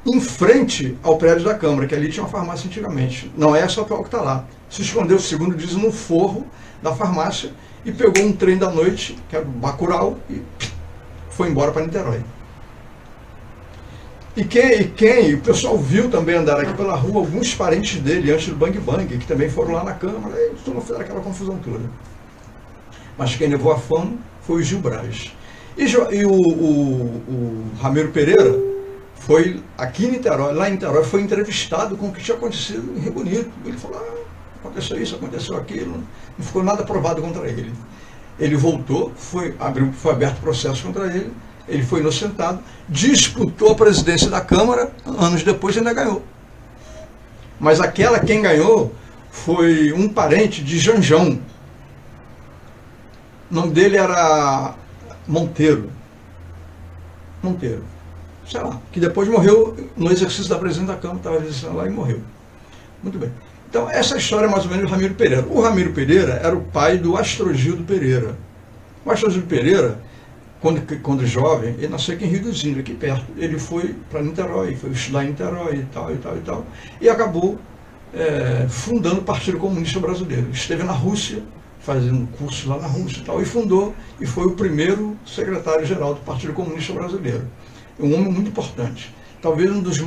em frente ao prédio da Câmara, que ali tinha uma farmácia antigamente. Não é essa atual que está lá. Se escondeu, segundo diz, no forro da farmácia e pegou um trem da noite, que era o Bacurau, e foi embora para Niterói. o pessoal viu também andar aqui pela rua alguns parentes dele antes do Bang Bang, que também foram lá na Câmara, e tudo fizeram aquela confusão toda. Mas quem levou a fama foi o Gil Braz. E o Ramiro Pereira foi aqui em Niterói, lá em Niterói, foi entrevistado com o que tinha acontecido em Rio Bonito. Ele falou, aconteceu isso, aconteceu aquilo, não ficou nada provado contra ele. Ele voltou, foi aberto processo contra ele, ele foi inocentado, disputou a presidência da Câmara, anos depois ainda ganhou. Mas quem ganhou foi um parente de Janjão. O nome dele era Monteiro, sei lá, que depois morreu no exercício da presidência da Câmara, estava exercendo lá e morreu. Muito bem. Então, essa história é mais ou menos do Ramiro Pereira. O Ramiro Pereira era o pai do Astrogildo Pereira. O Astrogildo Pereira, quando jovem, ele nasceu aqui em Rio dos Índios, aqui perto. Ele foi para Niterói, foi estudar em Niterói e tal, e acabou fundando o Partido Comunista Brasileiro. Esteve na Rússia, fazendo curso lá na Rússia e tal, e fundou, e foi o primeiro secretário-geral do Partido Comunista Brasileiro. Um homem muito importante. Talvez um dos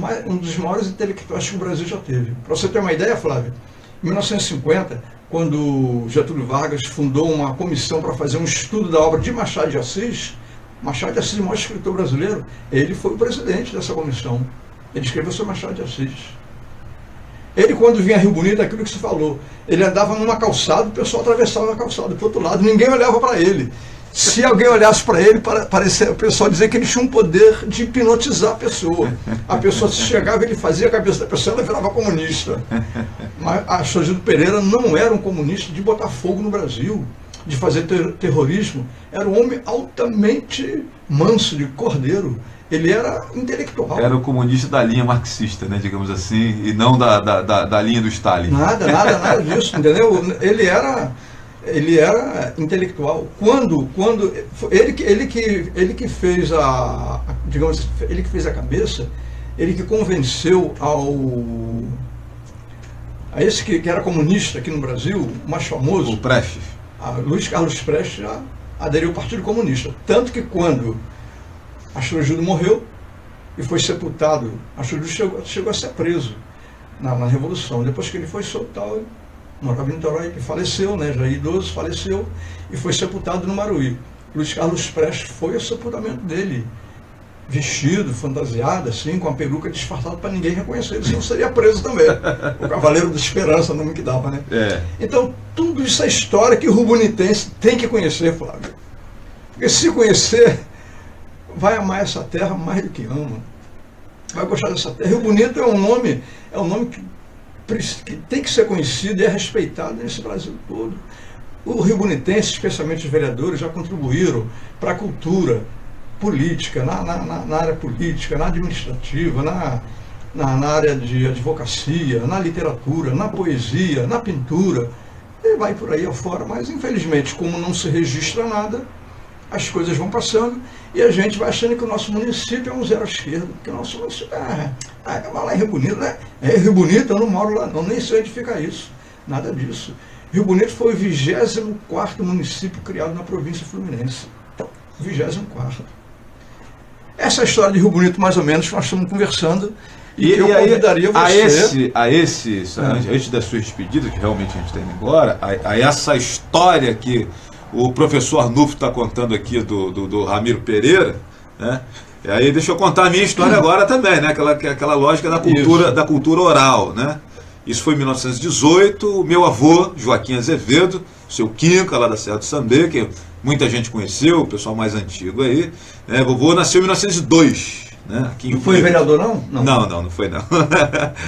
maiores intelectuais que o Brasil já teve. Para você ter uma ideia, Flávio, em 1950, quando Getúlio Vargas fundou uma comissão para fazer um estudo da obra de Machado de Assis, o maior escritor brasileiro, ele foi o presidente dessa comissão. Ele escreveu sobre Machado de Assis. Ele, quando vinha a Rio Bonito, aquilo que se falou, ele andava numa calçada, o pessoal atravessava a calçada para o outro lado, ninguém olhava para ele. Se alguém olhasse para ele, parecia o pessoal dizer que ele tinha um poder de hipnotizar a pessoa. A pessoa se chegava, ele fazia a cabeça da pessoa, ela virava comunista. Mas Astrogildo Pereira não era um comunista de botar fogo no Brasil, de fazer terrorismo. Era um homem altamente manso, de cordeiro. Ele era intelectual. Era o comunista da linha marxista, né, digamos assim, e não da linha do Stalin. Nada disso, entendeu? Ele era intelectual. Quando ele que fez digamos, ele que fez a cabeça, ele que convenceu a esse que era comunista aqui no Brasil, o mais famoso, o Prestes. Luiz Carlos Prestes, já aderiu ao Partido Comunista. Tanto que quando Astrogildo morreu e foi sepultado, Astrogildo chegou a ser preso na Revolução. Depois que ele foi soltado, morava em Niterói, ele faleceu, né, já idoso, faleceu, e foi sepultado no Maruí. Luiz Carlos Prestes foi ao sepultamento dele, vestido, fantasiado, assim, com a peruca disfarçada para ninguém reconhecer ele, senão seria preso também. O Cavaleiro da Esperança, o nome que dava, né? Então, tudo isso é história que o rubonitense tem que conhecer, Flávio. Porque se conhecer, vai amar essa terra mais do que ama. Vai gostar dessa terra. Rio Bonito é um nome que tem que ser conhecido e é respeitado nesse Brasil todo. O Rio Bonitense, especialmente os vereadores, já contribuíram para a cultura política, na área política, na administrativa, na área de advocacia, na literatura, na poesia, na pintura, e vai por aí afora, mas infelizmente, como não se registra nada, as coisas vão passando e a gente vai achando que o nosso município é um zero à esquerda, que o nosso município vai lá em Rio Bonito, né? Rio Bonito, eu não moro lá não, nem sei onde fica isso, nada disso. Rio Bonito foi o 24º município criado na província fluminense, 24º. Essa é a história de Rio Bonito, mais ou menos, que nós estamos conversando. E eu convidaria você... Antes da sua despedida, que realmente a gente está indo embora, a essa história que o professor Arnulfo está contando aqui do Ramiro Pereira, né? E aí deixa eu contar a minha história agora também, né? Aquela lógica da cultura oral, né? Isso foi em 1918, o meu avô, Joaquim Azevedo, seu Quinca, lá da Serra do Sambê, que muita gente conheceu, o pessoal mais antigo aí, né? Vovô nasceu em 1902. Né? Não foi vereador, não? Não foi não.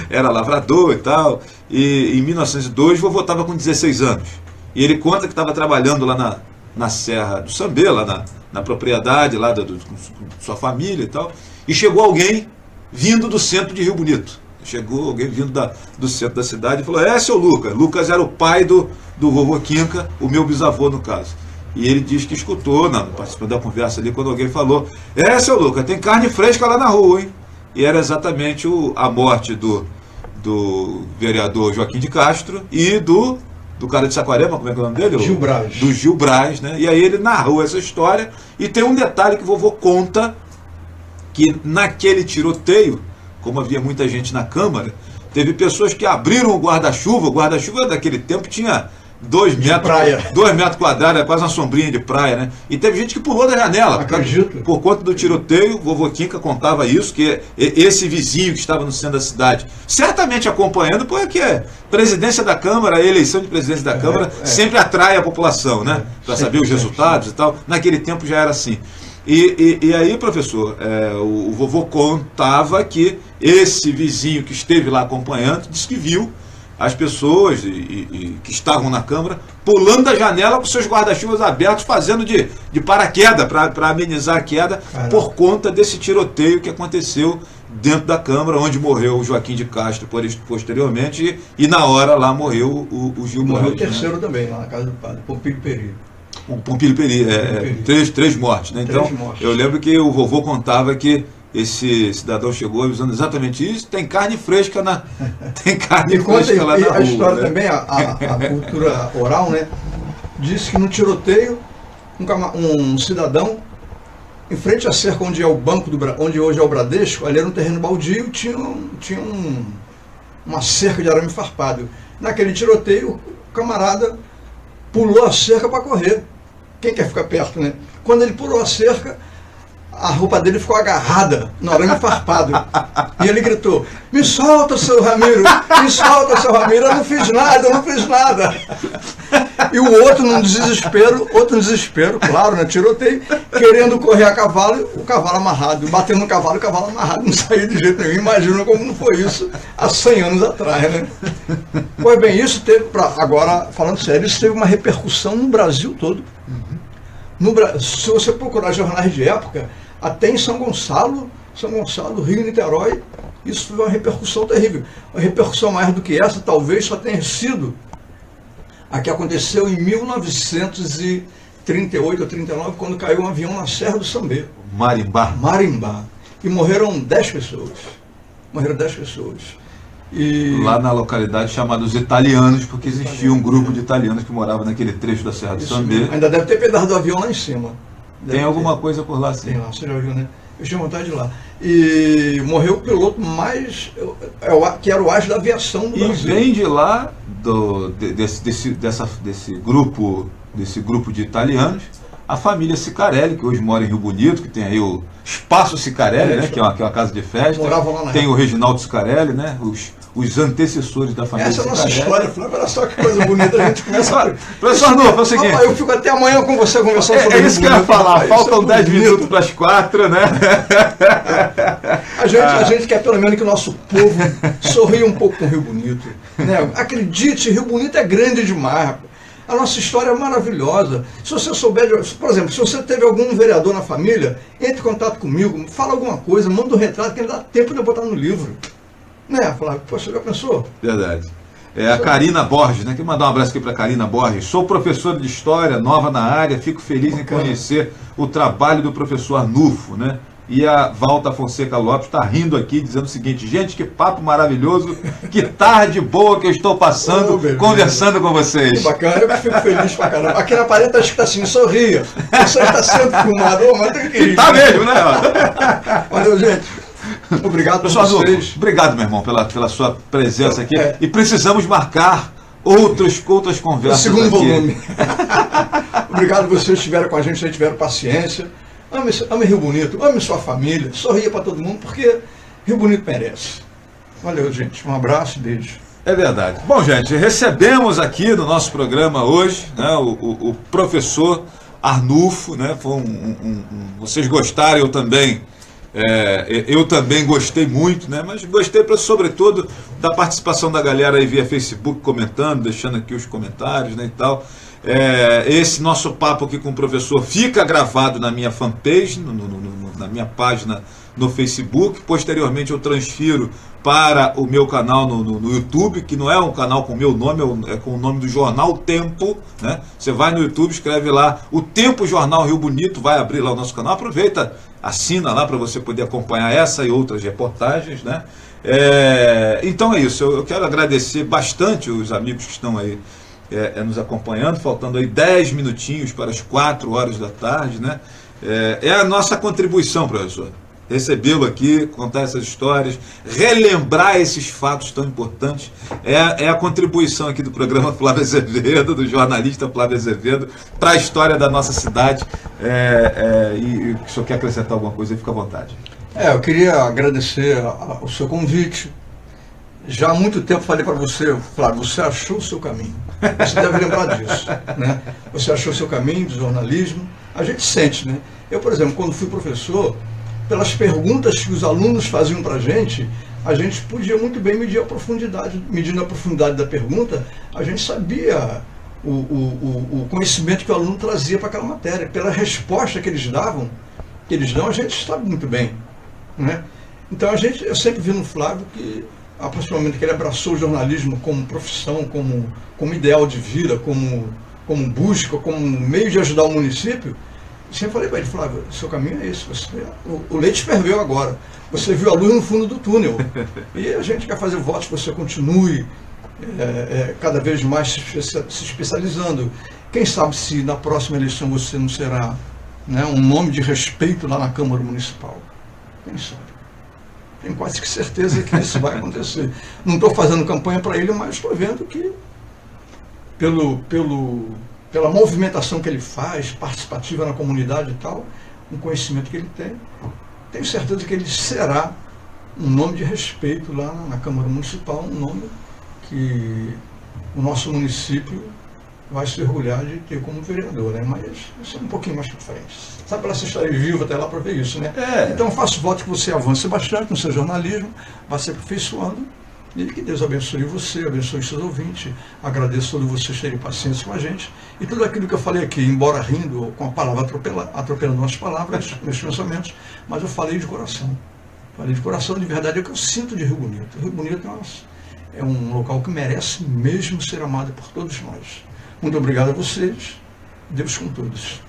Era lavrador e tal. E em 1902, vovô estava com 16 anos. E ele conta que estava trabalhando lá na Serra do Sambê, lá na propriedade, lá com sua família e tal. E chegou alguém vindo do centro de Rio Bonito. Chegou alguém vindo do centro da cidade e falou: seu Lucas. Lucas era o pai do vovô Quinca, o meu bisavô no caso. E ele diz que escutou, participando da conversa ali, quando alguém falou: seu Lucas, tem carne fresca lá na rua, hein? E era exatamente a morte do vereador Joaquim de Castro e do cara de Saquarema, como é que é o nome dele? Gil Braz. Do Gil Braz, né? E aí ele narrou essa história, e tem um detalhe que o vovô conta que naquele tiroteio, como havia muita gente na Câmara, teve pessoas que abriram o guarda-chuva daquele tempo tinha 2 metros quadrados, é quase uma sombrinha de praia, né? E teve gente que pulou da janela, por conta do tiroteio. O vovô Quinca contava isso, que esse vizinho que estava no centro da cidade, certamente acompanhando, porque a presidência da Câmara, a eleição de presidência da Câmara, sempre atrai a população, né? Para saber os resultados e tal. Naquele tempo já era assim. E aí, professor, o vovô contava que esse vizinho que esteve lá acompanhando disse que viu as pessoas que estavam na Câmara pulando da janela com seus guarda-chuvas abertos, fazendo de paraquedas para amenizar a queda. Caramba. Por conta desse tiroteio que aconteceu dentro da Câmara, onde morreu o Joaquim de Castro posteriormente, e na hora lá morreu o Gil Borges. Morreu o terceiro, né? Também, lá na casa do padre, Pompílio Peri. O Pompílio Peri, três mortes, né? Então, eu lembro que o vovô contava que esse cidadão chegou avisando exatamente isso. Tem carne fresca lá na rua. A história, né? Também, a cultura oral, né? Diz que no tiroteio, um cidadão, em frente à cerca onde é o banco, onde hoje é o Bradesco, ali era um terreno baldio, tinha uma cerca de arame farpado. Naquele tiroteio, o camarada pulou a cerca para correr. Quem quer ficar perto, né? Quando ele pulou a cerca, a roupa dele ficou agarrada no arame farpado. E ele gritou: "Me solta, seu Ramiro! Me solta, seu Ramiro! Eu não fiz nada! E o outro num desespero, claro, né? Tiroteio, querendo correr a cavalo, o cavalo amarrado, batendo no cavalo, o cavalo amarrado, não saía de jeito nenhum. Imagina como não foi isso há 100 anos atrás, né? Pois bem, isso teve, agora, falando sério, isso teve uma repercussão no Brasil todo. Se você procurar jornais de época, até em São Gonçalo, Rio e Niterói, isso foi uma repercussão terrível. Uma repercussão maior do que essa, talvez só tenha sido a que aconteceu em 1938 ou 39, quando caiu um avião na Serra do Sambê. Marimbá. E morreram 10 pessoas. Lá na localidade chamada Os Italianos, porque existia um grupo de italianos que morava naquele trecho da Serra do Sambê. Ainda deve ter pedaço do avião lá em cima. Tem alguma coisa por lá, sim. Tem lá, você já viu, né? Eu tinha vontade de ir lá. E morreu o piloto que era o as da aviação do Brasil. E vem de lá, desse grupo de italianos, a família Sicarelli, que hoje mora em Rio Bonito, que tem aí o Espaço Sicarelli, né? Que é uma casa de festa. Tem o Reginaldo Sicarelli, né? Os antecessores da família Essa Sicarelli. Essa é a nossa história, Flávio. Olha só que coisa bonita. A gente começa... Professor Arnulfo, é o seguinte... eu fico até amanhã com você conversando sobre isso. É isso que eu ia falar. Faltam 10 minutos para as 4, né? A gente quer pelo menos que o nosso povo sorria um pouco com o Rio Bonito. Né? Acredite, Rio Bonito é grande demais, rapaz. A nossa história é maravilhosa. Se você souber, por exemplo, se você teve algum vereador na família, entre em contato comigo, fala alguma coisa, manda um retrato que ainda dá tempo de eu botar no livro. Né, Flávio? Poxa, já pensou? Verdade. A Karina Borges, né? Quero mandar um abraço aqui para a Karina Borges. Sou professora de História, nova na área, fico feliz em conhecer o trabalho do professor Arnulfo, né? E a Valta Fonseca Lopes está rindo aqui, dizendo o seguinte: gente, que papo maravilhoso, que tarde boa que eu estou passando, conversando com vocês. Que bacana, eu fico feliz pra caramba. Aqui na parede está escrito assim: sorria. Você está sendo filmado, mas tem que rir. Tá mesmo, né? Valeu, gente. Obrigado por vocês. Obrigado, meu irmão, pela sua presença aqui. E precisamos marcar outras conversas. O segundo volume. Obrigado vocês que estiveram com a gente, vocês tiveram paciência. Ame Rio Bonito, ame sua família, sorria para todo mundo, porque Rio Bonito merece. Valeu, gente. Um abraço e beijo. É verdade. Bom, gente, recebemos aqui no nosso programa hoje, né, o professor Arnulfo, né? Foi vocês gostaram, eu também gostei muito, né? Mas gostei, sobretudo, da participação da galera aí via Facebook, comentando, deixando aqui os comentários, né, e tal. Esse nosso papo aqui com o professor fica gravado na minha fanpage, na minha página no Facebook. Posteriormente eu transfiro para o meu canal no YouTube, que não é um canal com o meu nome, é com o nome do jornal Tempo, né? Você vai no YouTube, escreve lá o Tempo Jornal Rio Bonito, vai abrir lá o nosso canal. Aproveita, assina lá para você poder acompanhar essa e outras reportagens, né? Então é isso, eu quero agradecer bastante os amigos que estão aí nos acompanhando, faltando aí 10 minutinhos para as 4 horas da tarde, né? É a nossa contribuição, professor. recebê-lo aqui, contar essas histórias, relembrar esses fatos tão importantes. É a contribuição aqui do programa Flávio Azevedo, do jornalista Flávio Azevedo, para a história da nossa cidade. E se o senhor quer acrescentar alguma coisa, fica à vontade. Eu queria agradecer o seu convite. Já há muito tempo falei para você, Flávio, você achou o seu caminho. Você deve lembrar disso, né? Você achou o seu caminho de jornalismo. A gente sente, né? Eu, por exemplo, quando fui professor, pelas perguntas que os alunos faziam para a gente podia muito bem medir a profundidade. Medindo a profundidade da pergunta, a gente sabia o conhecimento que o aluno trazia para aquela matéria. Pela resposta que eles dão, a gente sabe muito bem, né? Então eu sempre vi no Flávio que, a partir do momento que ele abraçou o jornalismo como profissão, como ideal de vida, como busca, como meio de ajudar o município, eu sempre falei para ele, Flávio, seu caminho é esse, o leite ferveu agora, você viu a luz no fundo do túnel, e a gente quer fazer votos que você continue cada vez mais se especializando. Quem sabe se na próxima eleição você não será, né, um nome de respeito lá na Câmara Municipal. Quem sabe? Tenho quase que certeza que isso vai acontecer. Não estou fazendo campanha para ele, mas estou vendo que, pela movimentação que ele faz, participativa na comunidade e tal, um conhecimento que ele tem, tenho certeza que ele será um nome de respeito lá na Câmara Municipal, um nome que o nosso município vai se orgulhar de ter como vereador, né? Mas isso é um pouquinho mais para frente. Sabe, para você estar vivo até lá para ver isso, né? Então faço voto que você avance bastante no seu jornalismo, vá se aperfeiçoando, e que Deus abençoe você, abençoe seus ouvintes. Agradeço a todos vocês terem paciência com a gente. E tudo aquilo que eu falei aqui, embora rindo, com a palavra atropelando as palavras, meus pensamentos, mas eu falei de coração. Falei de coração, de verdade, é o que eu sinto de Rio Bonito. Rio Bonito é um local que merece mesmo ser amado por todos nós. Muito obrigado a vocês. Deus com todos.